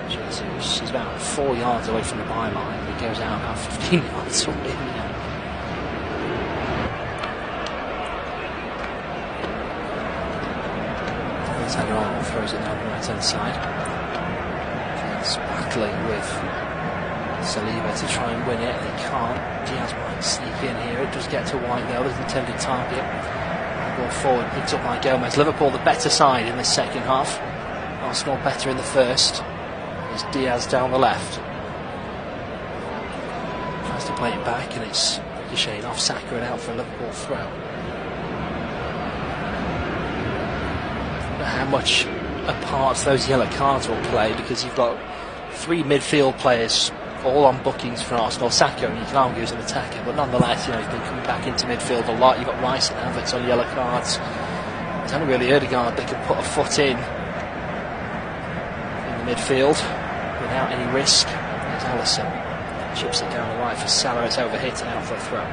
Jesus, he's about 4 yards away from the byline. He goes out about 15 yards away. Alexander-Arnold throws it down the right-hand side. He's battling with Saliba to try and win it, and he can't. Diaz might sneak in here. It does get to White though, his intended target. Ball forward, picked up by Gomez. Liverpool the better side in the second half. Arsenal better in the first. There's Diaz down the left. Tries to play it back, and it's ricocheted off Saka and out for a Liverpool throw. I don't know how much a part those yellow cards will play, because you've got 3 midfield players all on bookings for Arsenal. Saka, and you can argue he's an attacker, but nonetheless, you know, he's been coming back into midfield a lot. You've got Rice and Havertz on yellow cards. It's only really Ødegaard that can put a foot in the midfield without any risk. There's Alisson. Chips it down the right for Salah. It's overhit and out for a throw.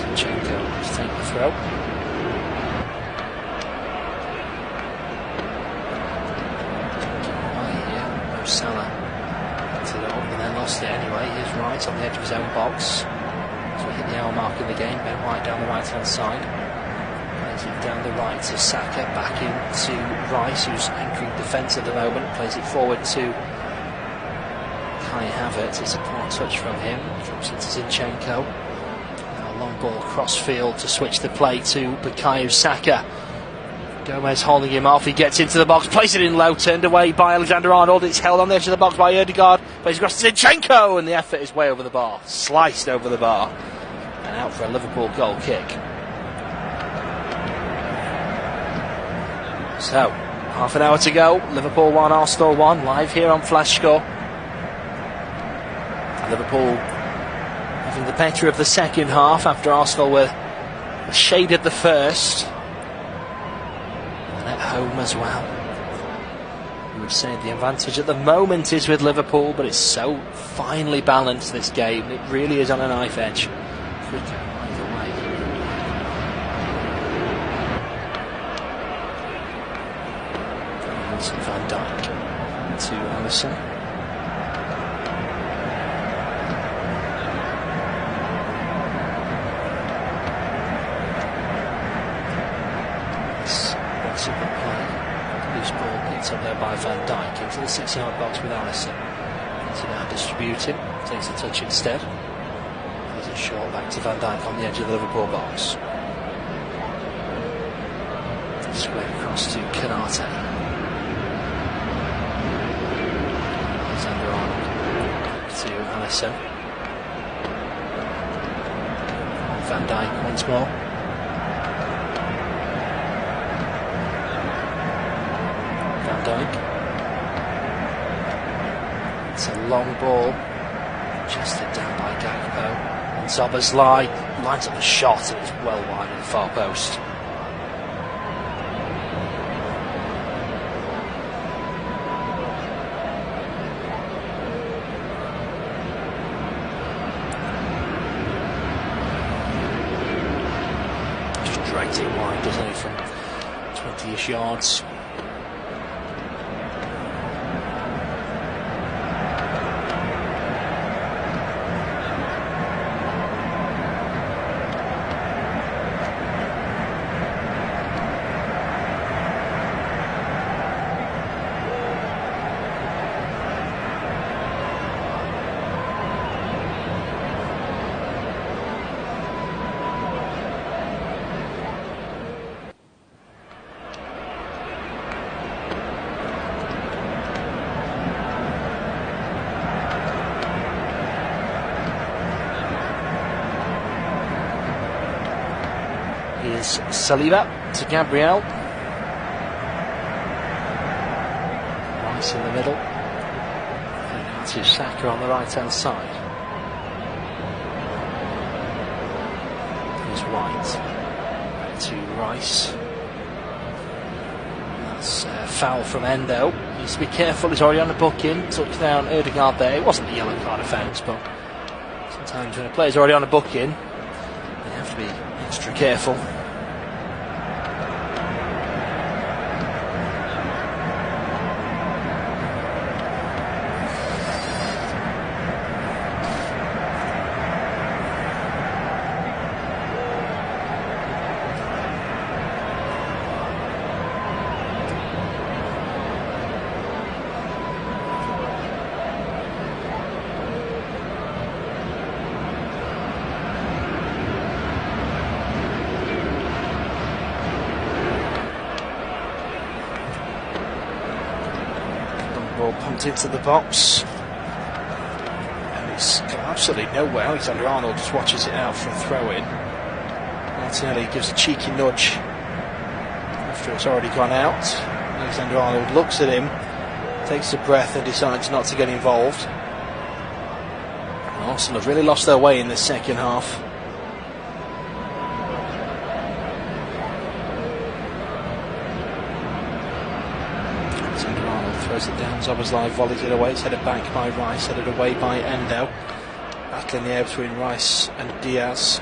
Zinchenko to take the throw. Salah picked it up and then lost it anyway. Here's Wright on the edge of his own box. So we hit the hour mark in the game. Ben White down the right hand side. Plays it down the right to Saka. Back in to Rice, who's anchoring defence at the moment. Plays it forward to Kai Havertz. It's a poor touch from him. Drops it to Zinchenko. Now a long ball cross field to switch the play to Bukayo Saka. Gomez holding him off, he gets into the box, plays it in low, turned away by Alexander-Arnold. It's held on the edge of the box by Ødegaard, plays across to Zinchenko, and the effort is way over the bar, sliced over the bar, and out for a Liverpool goal kick. So, Half an hour to go. Liverpool 1, Arsenal 1. Live here on Flash Score. Liverpool having the better of the second half after Arsenal were shaded the first. And at home as well. We would say the advantage at the moment is with Liverpool, but it's so finely balanced, this game. It really is on a knife edge. Could go either way. Van Dijk to Alisson. Super play. Loose ball picked up there by Van Dijk into the 6-yard box with Alisson. He's now distributing. Takes a touch instead. Plays it short back to Van Dijk on the edge of the Liverpool box. Square across to Kanate. To Alisson. Van Dijk once more. Van Dijk. It's a long ball, chested down by Gakpo. And Szoboszlai lines up the shot and it's well wide of the far post. Dragged it wide, doesn't he, from 20-ish yards. Here's Saliba to Gabriel. Rice in the middle. And now to Saka on the right-hand side. Here's White. Back to Rice. That's a foul from Endo. Needs to be careful, he's already on the booking. Took down Ødegaard there. It wasn't a yellow card offence, but sometimes when a player's already on a booking, you have to be extra careful. Ball pumped into the box, and it's got absolutely nowhere. Alexander-Arnold just watches it out for a throw-in. Martinelli gives a cheeky nudge after it's already gone out. Alexander-Arnold looks at him, takes a breath and decides not to get involved. And Arsenal have really lost their way in this second half. Throws it down, Szoboszlai volleys it away, it's headed back by Rice, headed away by Endo. Battle in the air between Rice and Diaz.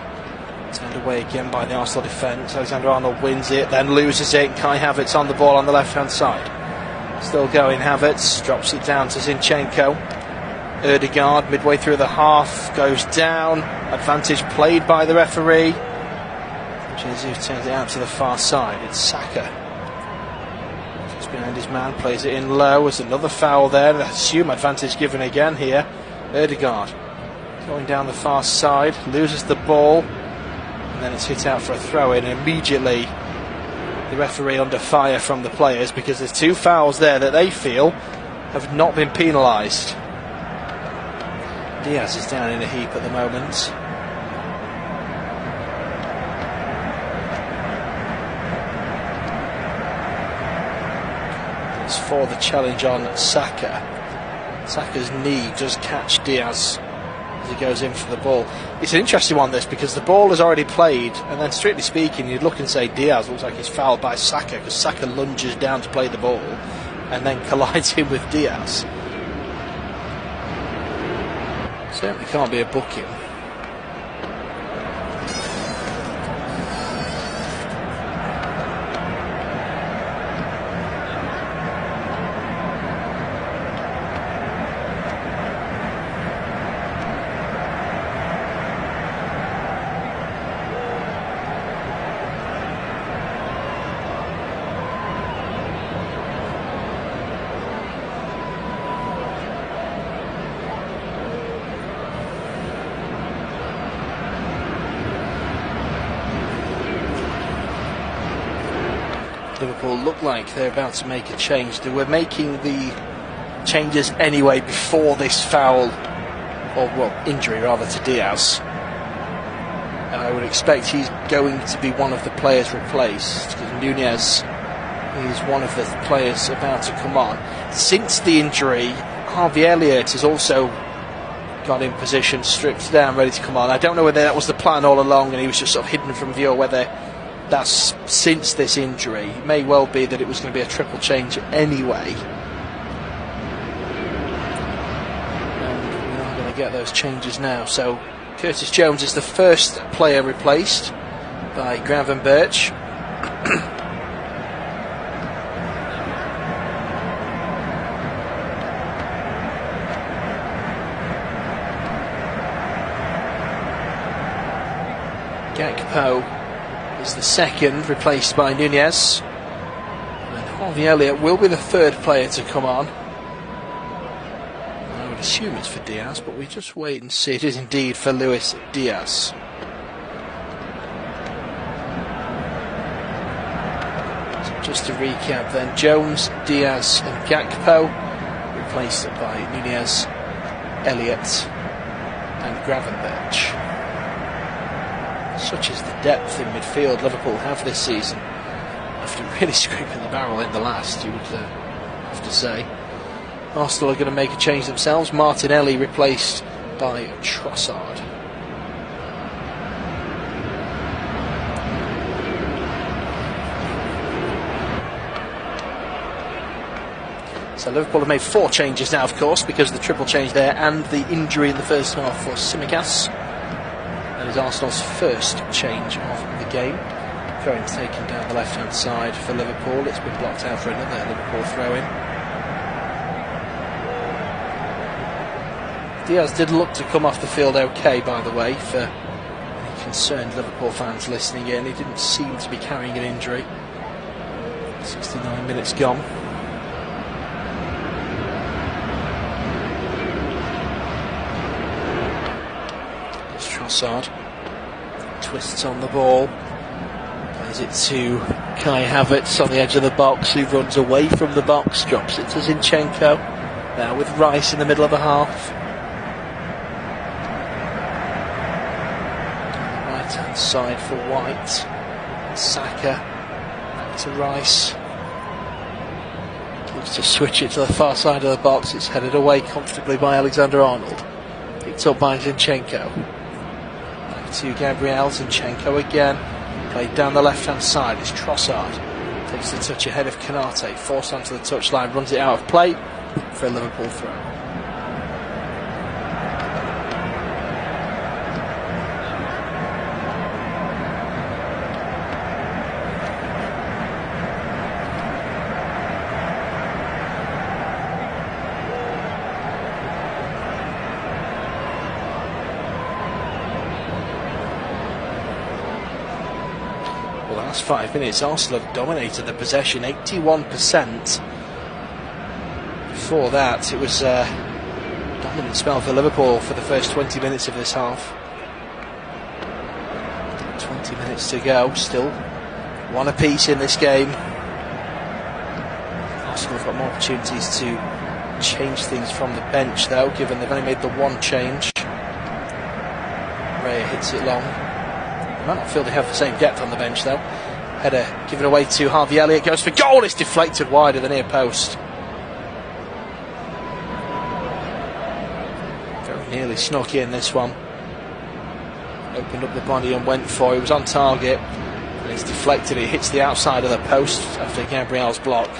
Turned away again by the Arsenal defence. Alexander-Arnold wins it, then loses it. Kai Havertz on the ball on the left-hand side. Still going, Havertz drops it down to Zinchenko. Ødegaard midway through the half goes down. Advantage played by the referee. Jesus turns it out to the far side. It's Saka. Behind his man, plays it in low. There's another foul there. I assume advantage given again here. Ødegaard going down the far side, loses the ball, and then it's hit out for a throw-in. Immediately the referee under fire from the players because there's two fouls there that they feel have not been penalised. Diaz is down in a heap at the moment. It's for the challenge on Saka. Saka's knee does catch Diaz as he goes in for the ball. It's an interesting one, this, because the ball is already played, and then strictly speaking, you'd look and say Diaz looks like he's fouled by Saka, because Saka lunges down to play the ball and then collides in with Diaz. Certainly can't be a booking. Liverpool look like they're about to make a change. They were making the changes anyway before this foul, or well, injury rather, to Diaz. And I would expect he's going to be one of the players replaced, because Nunez is one of the players about to come on. Since the injury, Harvey Elliott has also got in position, stripped down, ready to come on. I don't know whether that was the plan all along and he was just sort of hidden from view, or whether that's since this injury. It may well be that it was going to be a triple change anyway. And we are going to get those changes now. So Curtis Jones is the first player replaced by Gravenberch. Gakpo is the second, replaced by Nunez. And Harvey Elliott will be the third player to come on. I would assume it's for Diaz, but we just wait and see. It is indeed for Luis Diaz. So just to recap then, Jones, Diaz and Gakpo, replaced by Nunez, Elliott and Gravenberch. Such is the depth in midfield Liverpool have this season, after really scraping the barrel in the last, you would have to say. Arsenal are going to make a change themselves. Martinelli replaced by Trossard. So Liverpool have made 4 changes now, of course, because of the triple change there and the injury in the first half for Tsimikas. That is Arsenal's first change of the game. Throw-in taken down the left-hand side for Liverpool. It's been blocked out for another Liverpool throw-in. Diaz did look to come off the field okay, by the way, for any concerned Liverpool fans listening in. He didn't seem to be carrying an injury. 69 minutes gone. Trossard twists on the ball, plays it to Kai Havertz on the edge of the box, who runs away from the box, drops it to Zinchenko, now with Rice in the middle of the half. On the right hand side for White, Saka back to Rice, looks to switch it to the far side of the box. It's headed away comfortably by Alexander-Arnold, picked up by Zinchenko. To Gabriel, Zinchenko again, played down the left hand side. It's Trossard, takes the touch ahead of Konate, forced onto the touchline, runs it out of play for a Liverpool throw. Well, the last 5 minutes, Arsenal have dominated the possession, 81%. Before that, it was a dominant spell for Liverpool for the first 20 minutes of this half. 20 minutes to go, still one apiece in this game. Arsenal have got more opportunities to change things from the bench, though, given they've only made the one change. Raya hits it long. They might not feel they have the same depth on the bench, though. Header given away to Harvey Elliott, goes for goal, it's deflected wide of the near post. Nearly snuck in this one. Opened up the body and went for it. He was on target. And it's deflected. It hits the outside of the post after Gabriel's block.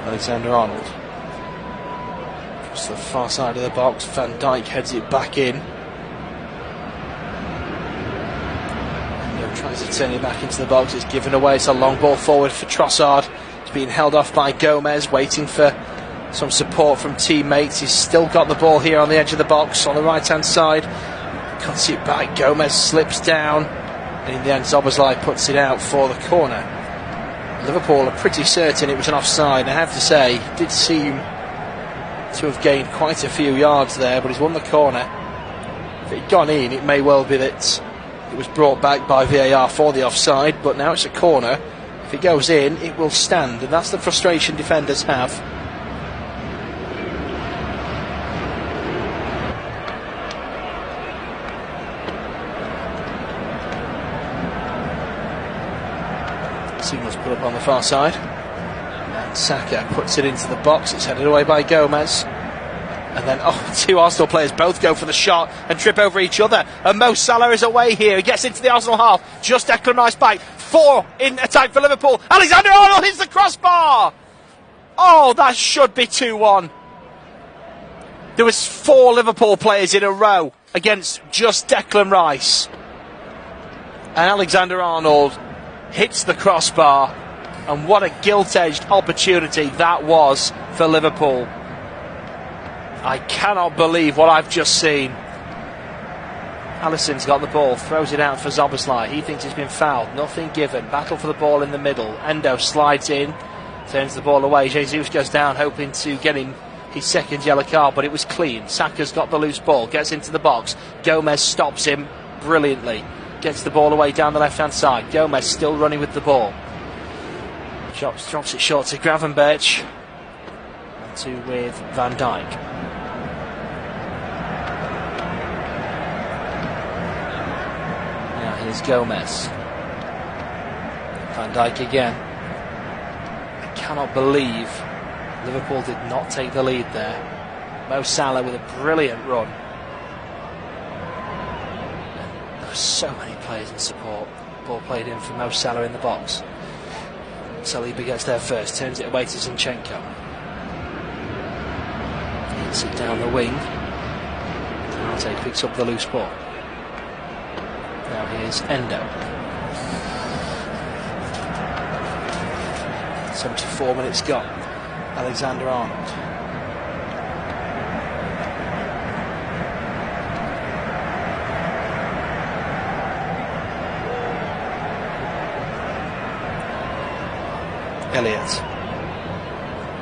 Alexander-Arnold across the far side of the box. Van Dijk heads it back in. Tries to turn it back into the box. It's given away. It's a long ball forward for Trossard. It's being held off by Gomez, waiting for some support from teammates. He's still got the ball here on the edge of the box on the right hand side. Cuts it back. Gomez slips down, and in the end Szoboszlai puts it out for the corner. Liverpool are pretty certain it was an offside. I have to say, it did seem to have gained quite a few yards there, but he's won the corner. If it had gone in, it may well be that it was brought back by VAR for the offside, but now it's a corner. If it goes in, it will stand, and that's the frustration defenders have. Signals put up on the far side, and Saka puts it into the box. It's headed away by Gomez, and then two Arsenal players both go for the shot and trip over each other, and Mo Salah is away here. He gets into the Arsenal half, just Declan Rice back, 4 in attack for Liverpool. Alexander-Arnold hits the crossbar. Oh, that should be 2-1. There was 4 Liverpool players in a row against just Declan Rice, and Alexander-Arnold hits the crossbar, and what a gilt-edged opportunity that was for Liverpool. I cannot believe what I've just seen. Alisson's got the ball, throws it out for Szoboszlai. He thinks he's been fouled, nothing given. Battle for the ball in the middle. Endo slides in, turns the ball away. Jesus goes down, hoping to get him his second yellow card, but it was clean. Saka's got the loose ball, gets into the box. Gomez stops him brilliantly. Gets the ball away down the left-hand side. Gomez still running with the ball. Drops it short to Gravenberch. And two with Van Dijk. Now here's Gomez. Van Dijk again. I cannot believe Liverpool did not take the lead there. Mo Salah with a brilliant run. So many players in support. Ball played in for Mo Salah in the box. Saliba gets there first, turns it away to Zinchenko. Hits it down the wing. Arte picks up the loose ball. Now here's Endo. 74 minutes gone. Alexander-Arnold. Elliott.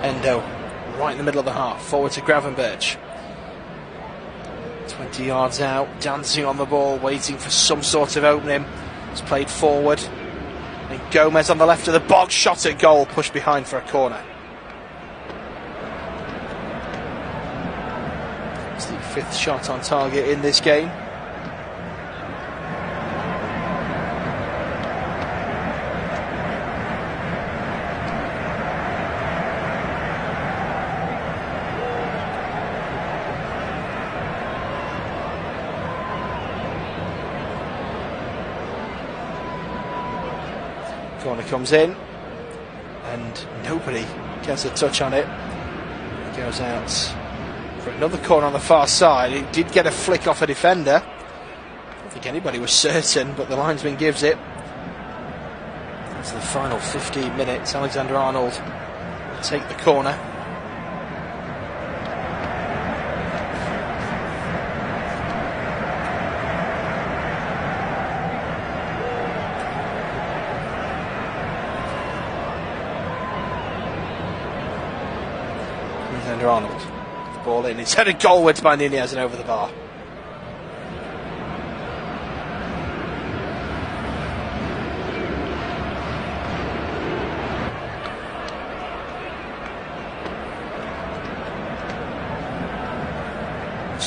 Endo right in the middle of the half, forward to Gravenberch. 20 yards out, dancing on the ball, waiting for some sort of opening. It's played forward, and Gomez on the left of the box, shot at goal, pushed behind for a corner. It's the 5th shot on target in this game. Corner comes in, and nobody gets a touch on it. It goes out for another corner on the far side. It did get a flick off a defender. I don't think anybody was certain, but the linesman gives it. That's the final 15 minutes. Alexander-Arnold will take the corner. Alexander-Arnold, the ball in, it's headed goalwards by Nunez and over the bar.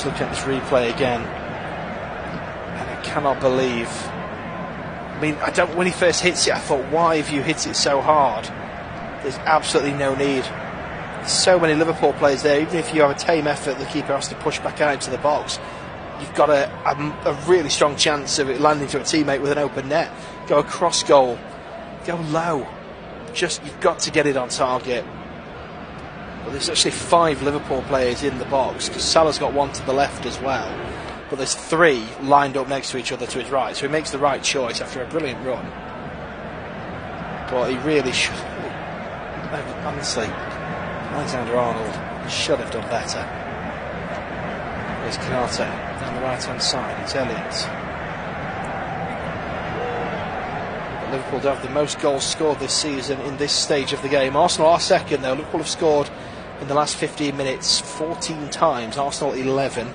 Just looking at this replay again, and I cannot believe. I mean, when he first hits it, I thought, why have you hit it so hard? There's absolutely no need. There's so many Liverpool players there. Even if you have a tame effort, the keeper has to push back out into the box. You've got a really strong chance of it landing to a teammate with an open net. Go across goal, go low. You've got to get it on target. But there's actually 5 Liverpool players in the box, because Salah's got one to the left as well. But there's 3 lined up next to each other to his right, so he makes the right choice after a brilliant run. But he really should. Honestly, Alexander-Arnold should have done better. There's Canate down the right-hand side. It's Elliott. Liverpool do have the most goals scored this season in this stage of the game. Arsenal are second though. Liverpool have scored in the last 15 minutes 14 times, Arsenal 11.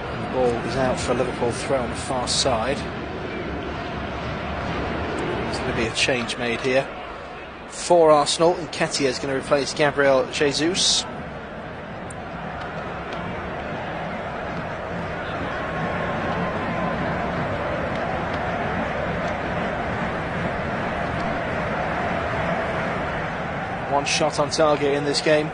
And the ball is out for a Liverpool throw on the far side. There's going to be a change made here for Arsenal. Nketiah is going to replace Gabriel Jesus. One shot on target in this game.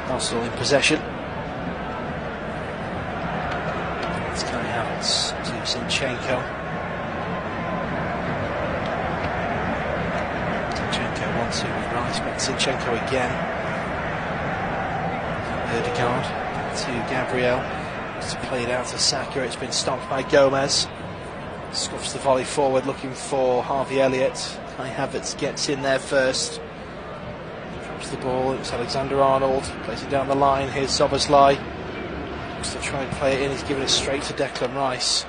Arsenal in possession. It's Kai Havertz to Zinchenko. Zinchenko 1-2 with Rice, back to Zinchenko again. Ødegaard to Gabriel. It's played out to Saka. It's been stopped by Gomez. Scuffs the volley forward, looking for Harvey Elliott. Kai Havertz gets in there first. The ball, it's Alexander-Arnold, plays it down the line. Here's Szoboszlai, looks to try and play it in. He's given it straight to Declan Rice.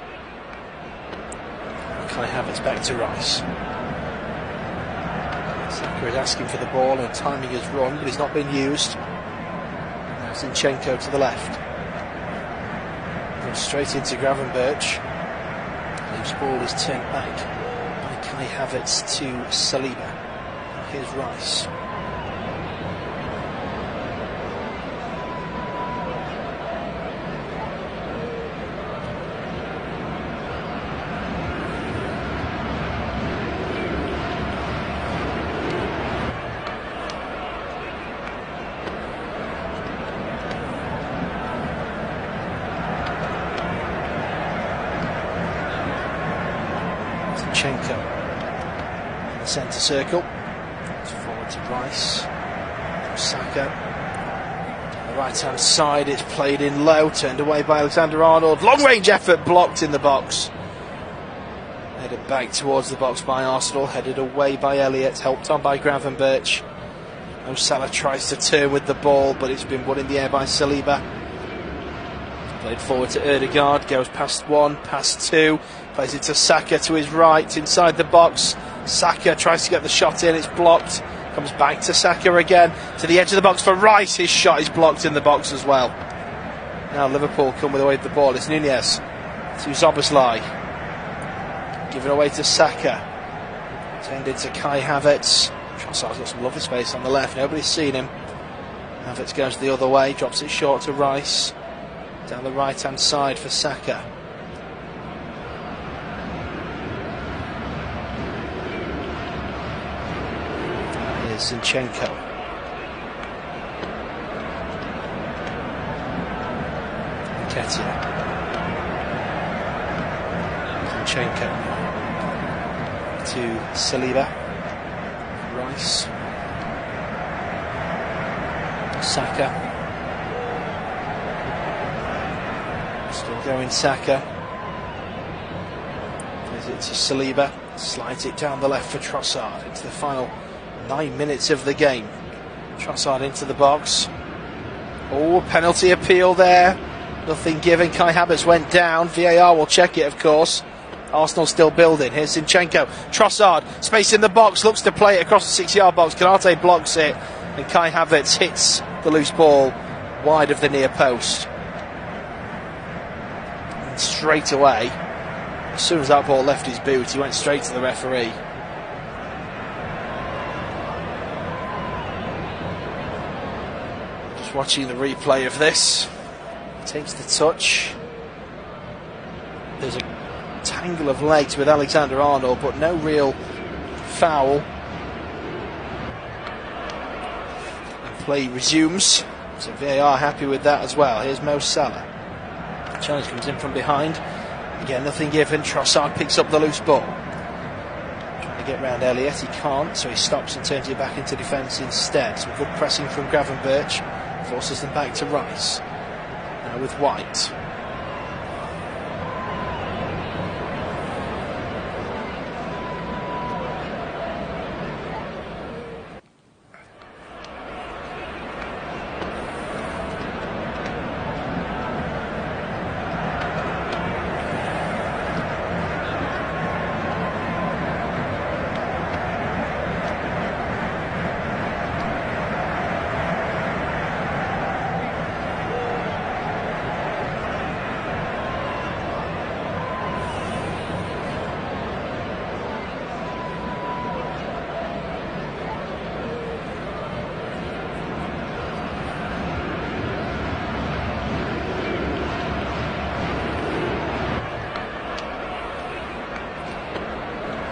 Kai Havertz back to Rice. Saka is asking for the ball and timing his run, but he's not been used. Now Zinchenko to the left, goes straight into Gravenberch. Loose ball is turned back by Kai Havertz to Saliba. Here's Rice. Zinchenko in the centre circle. It's forward to Rice. Saka. On the right hand side, it's played in low, turned away by Alexander-Arnold. Long range effort blocked in the box. Headed back towards the box by Arsenal. Headed away by Elliott, helped on by Gravenberch. Salah tries to turn with the ball, but it's been won in the air by Saliba. Played forward to Ødegaard, goes past one, past two, plays it to Saka to his right, inside the box. Saka tries to get the shot in, it's blocked. Comes back to Saka again, to the edge of the box for Rice. His shot is blocked in the box as well. Now Liverpool come away with the ball. It's Nunez to Szoboszlai, given away to Saka. Tended to Kai Havertz. Trossard's got some lovely space on the left, nobody's seen him. Havertz goes the other way, drops it short to Rice. Down the right hand side for Saka. Here's Zinchenko. Nketiah. Zinchenko to Saliba. Rice. Saka. Still going Saka. Plays it to Saliba. Slides it down the left for Trossard into the final 9 minutes of the game. Trossard into the box. Oh, penalty appeal there. Nothing given. Kai Havertz went down. VAR will check it, of course. Arsenal still building. Here's Zinchenko. Trossard, space in the box, looks to play it across the 6-yard box. Kanate blocks it, and Kai Havertz hits the loose ball wide of the near post. And straight away, as soon as that ball left his boot, he went straight to the referee. Just watching the replay of this. Takes the touch. There's a tangle of legs with Alexander-Arnold, but no real foul. And play resumes. So VAR happy with that as well. Here's Mo Salah. Challenge comes in from behind. Again, nothing given. Trossard picks up the loose ball. Trying to get round Elliott. He can't, so he stops and turns it back into defence instead. Some good pressing from Gravenberch. Forces them back to Rice. Now with White.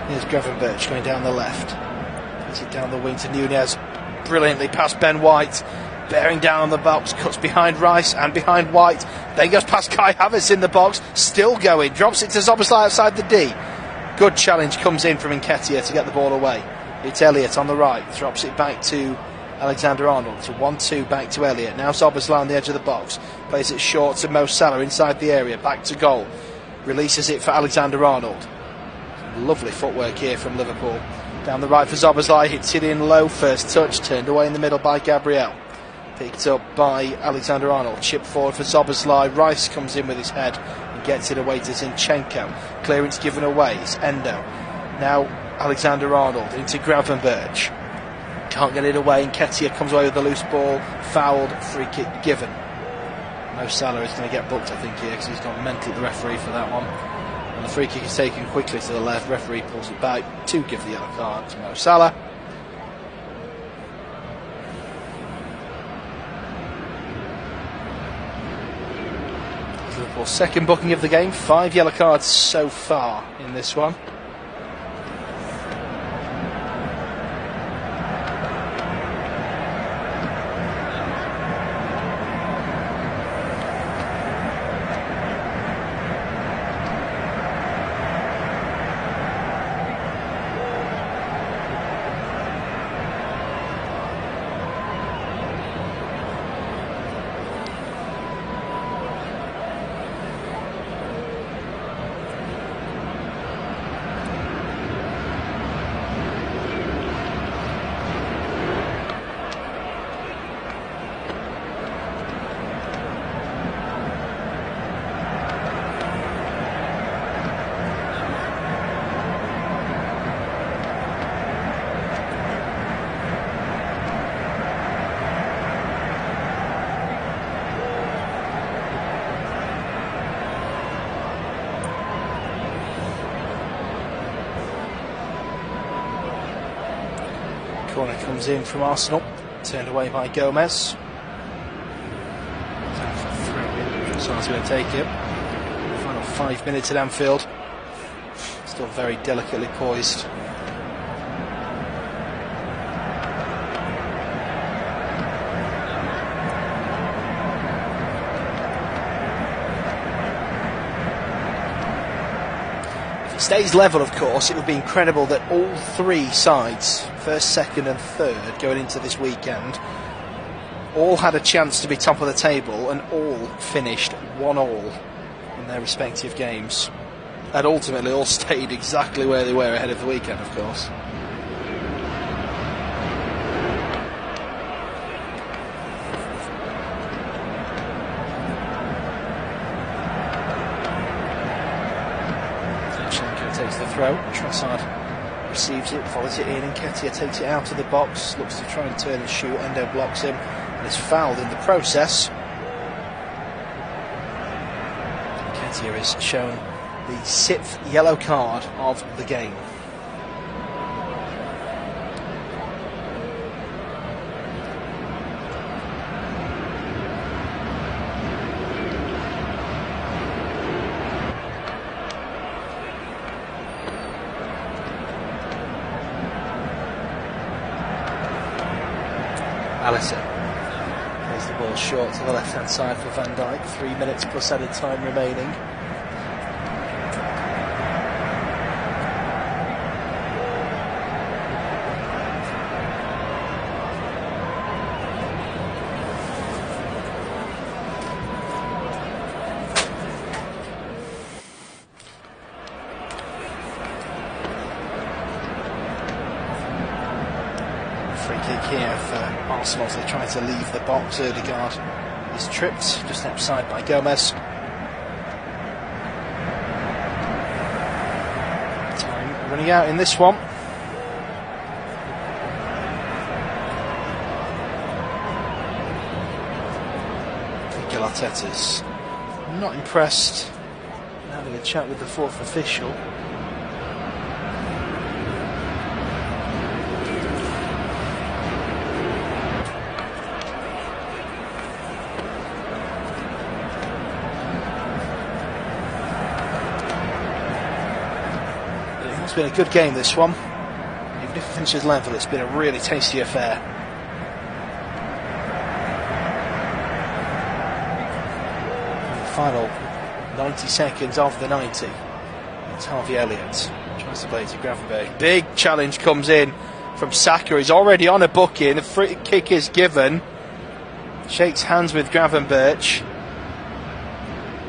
Here's Gravenberch going down the left. Puts it down the wing to Nunez. Brilliantly past Ben White. Bearing down on the box. Cuts behind Rice and behind White. Then goes past Kai Havertz in the box. Still going. Drops it to Szoboszlai outside the D. Good challenge comes in from Nketiah to get the ball away. It's Elliott on the right. Drops it back to Alexander-Arnold. To 1-2 back to Elliott. Now Szoboszlai on the edge of the box. Plays it short to Mo Salah inside the area. Back to goal. Releases it for Alexander-Arnold. Lovely footwork here from Liverpool. Down the right for Szoboszlai, hits it in low, first touch, turned away in the middle by Gabriel. Picked up by Alexander-Arnold, chip forward for Szoboszlai. Rice comes in with his head and gets it away to Zinchenko. Clearance given away, it's Endo. Now Alexander-Arnold into Gravenberch. Can't get it away, Nketiah comes away with the loose ball, fouled, free kick given. Mo Salah is going to get booked, I think, here, because he's gone mental at the referee for that one. And the free kick is taken quickly to the left. Referee pulls it back to give the yellow card to Mo Salah. Liverpool's second booking of the game. 5 yellow cards so far in this one. Corner comes in from Arsenal, turned away by Gomez. Trossard's going to take it. Final 5 minutes at Anfield. Still very delicately poised. If it stays level, of course, it would be incredible that all 3 sides first, second and third going into this weekend, all had a chance to be top of the table and all finished 1-1 in their respective games, and ultimately all stayed exactly where they were ahead of the weekend, of course. Takes the throw, Trossard receives it, follows it in, and Nketiah takes it out of the box, looks to try and turn and shoot, Endo blocks him and is fouled in the process. Nketiah is shown the 6th yellow card of the game. Alisson plays the ball short to the left hand side for Van Dijk. 3 minutes plus added time remaining. Free kick here for Arsenal as they try to leave the box. Ødegaard is tripped just outside by Gomez. Time running out in this one. Mikel Arteta's not impressed. Having a chat with the 4th official. It's been a good game, this one. Even if it finishes level, it's been a really tasty affair. In the final 90 seconds of the 90, it's Harvey Elliott tries to play to Gravenberch. Big challenge comes in from Saka. He's already on a booking. The free kick is given. Shakes hands with Gravenberch.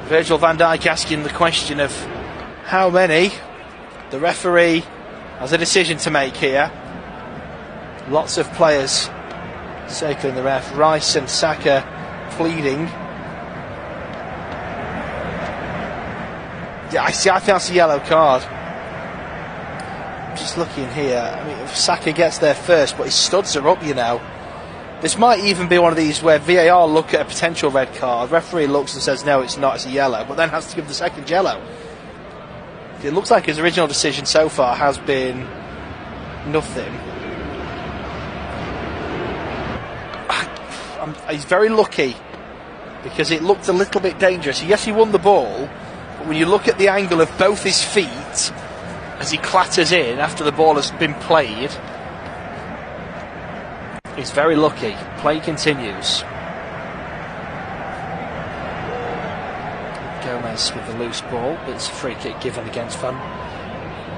Virgil van Dijk asking the question of how many. The referee has a decision to make here. Lots of players circling the ref. Rice and Saka pleading. Yeah, I think that's a yellow card. I'm just looking here. I mean, if Saka gets there first, but his studs are up, you know. This might even be one of these where VAR look at a potential red card. Referee looks and says no, it's not, it's a yellow, but then has to give the second yellow. It looks like his original decision so far has been nothing. He's very lucky because it looked a little bit dangerous. Yes, he won the ball, but when you look at the angle of both his feet as he clatters in after the ball has been played, he's very lucky. Play continues. Gomez with the loose ball. It's a free kick given against Van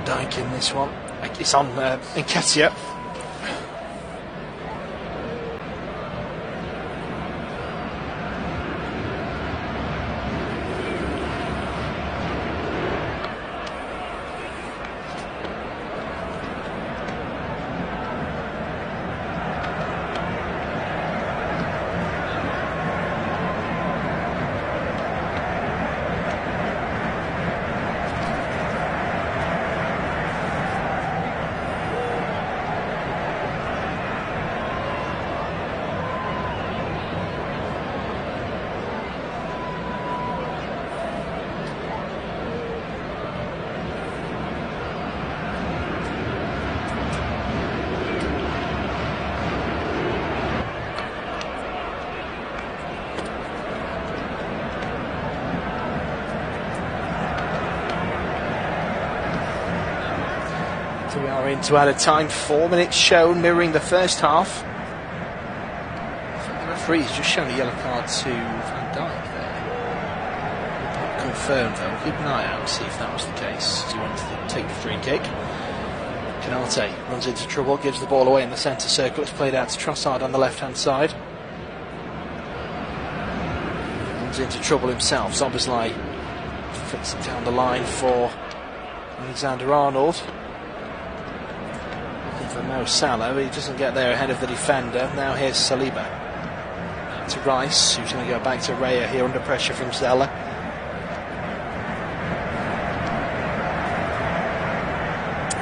Dijk in this one. It's on Nketiah. We are into added time, 4 minutes shown, mirroring the first half. I think the referee's just shown a yellow card to Van Dijk there. Not confirmed though, we'll keep an eye out, see if that was the case, as he went to take the free kick. Canate runs into trouble, gives the ball away in the centre circle. It's played out to Trossard on the left-hand side. Runs into trouble himself. Szoboszlai flicks it down the line for Alexander-Arnold. Looking for Mo Salah, but he doesn't get there ahead of the defender. Now here's Saliba. Back to Rice, who's going to go back to Raya here under pressure from Salah.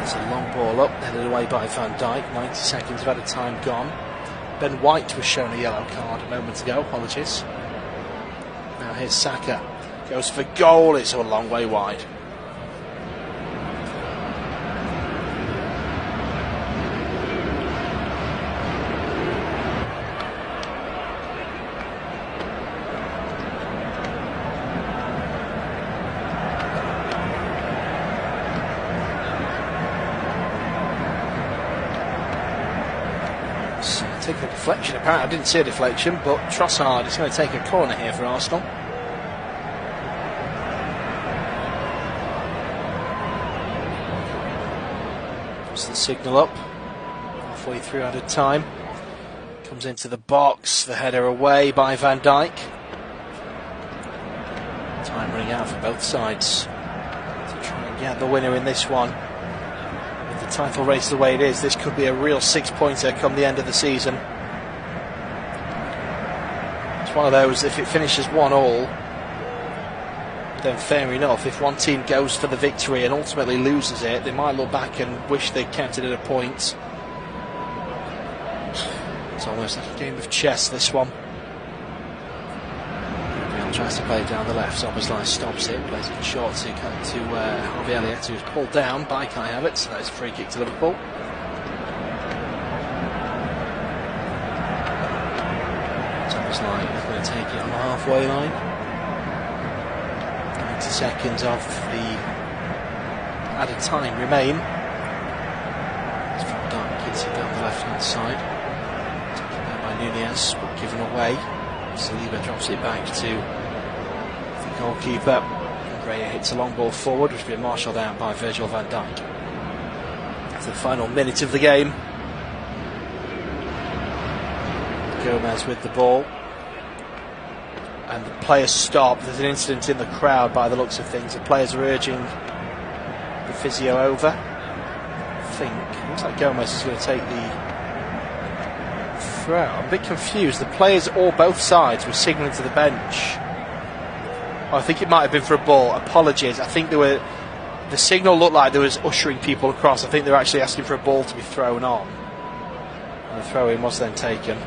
It's a long ball up, headed away by Van Dijk. 90 seconds of added time gone. Ben White was shown a yellow card a moment ago, apologies. Now here's Saka. Goes for goal, it's a long way wide. Taking a deflection, apparently I didn't see a deflection, but Trossard is going to take a corner here for Arsenal. Puts the signal up, halfway through added time. Comes into the box, the header away by Van Dijk. Time running out for both sides to try and get the winner in this one. The title race the way it is, this could be a real 6-pointer come the end of the season. It's one of those, if it finishes 1-1, then fair enough. If one team goes for the victory and ultimately loses it, they might look back and wish they'd kept it at a point. It's almost like a game of chess, this one. Tries to play it down the left, Szoboszlai stops it, plays it short to Harvey Elliott, who's pulled down by Kai Havertz, so that's a free kick to Liverpool. Szoboszlai is going to take it on the halfway line. 90 seconds of the added time remain. It's from Dijk, hits it down the left hand side. Taken there by Nunez, but given away. Saliba drops it back to goalkeeper. Raya hits a long ball forward, which has been marshalled out by Virgil van Dijk. That's the final minute of the game. Gomez with the ball. And the players stop. There's an incident in the crowd by the looks of things. The players are urging the physio over. I think it looks like Gomez is going to take the throw. I'm a bit confused. The players, or both sides, were signalling to the bench. I think it might have been for a ball. Apologies. I think the signal looked like there was ushering people across. I think they were actually asking for a ball to be thrown on. And the throw-in was then taken.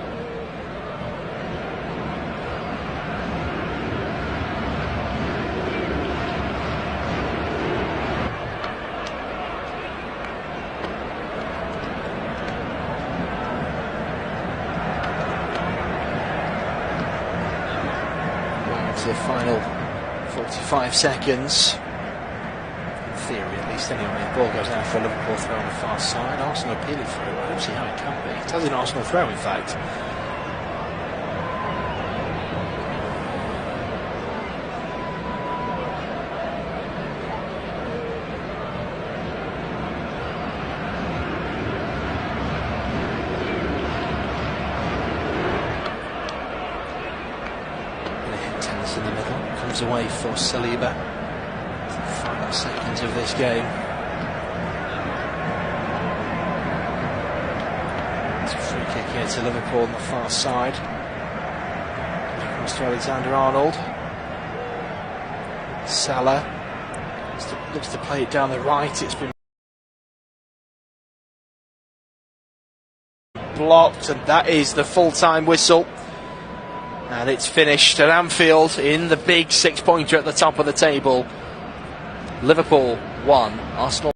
The final 45 seconds. In theory, at least, anyway. The ball goes out for a Liverpool throw on the far side. Arsenal appeal it through. I don't see how it can be. It has an Arsenal throw, in fact. In the middle, comes away for Saliba. Final seconds of this game. It's a free kick here to Liverpool on the far side. Comes to Alexander-Arnold. Salah looks to play it down the right. It's been blocked, and that is the full-time whistle. And it's finished at Anfield in the big 6-pointer at the top of the table. Liverpool 1, Arsenal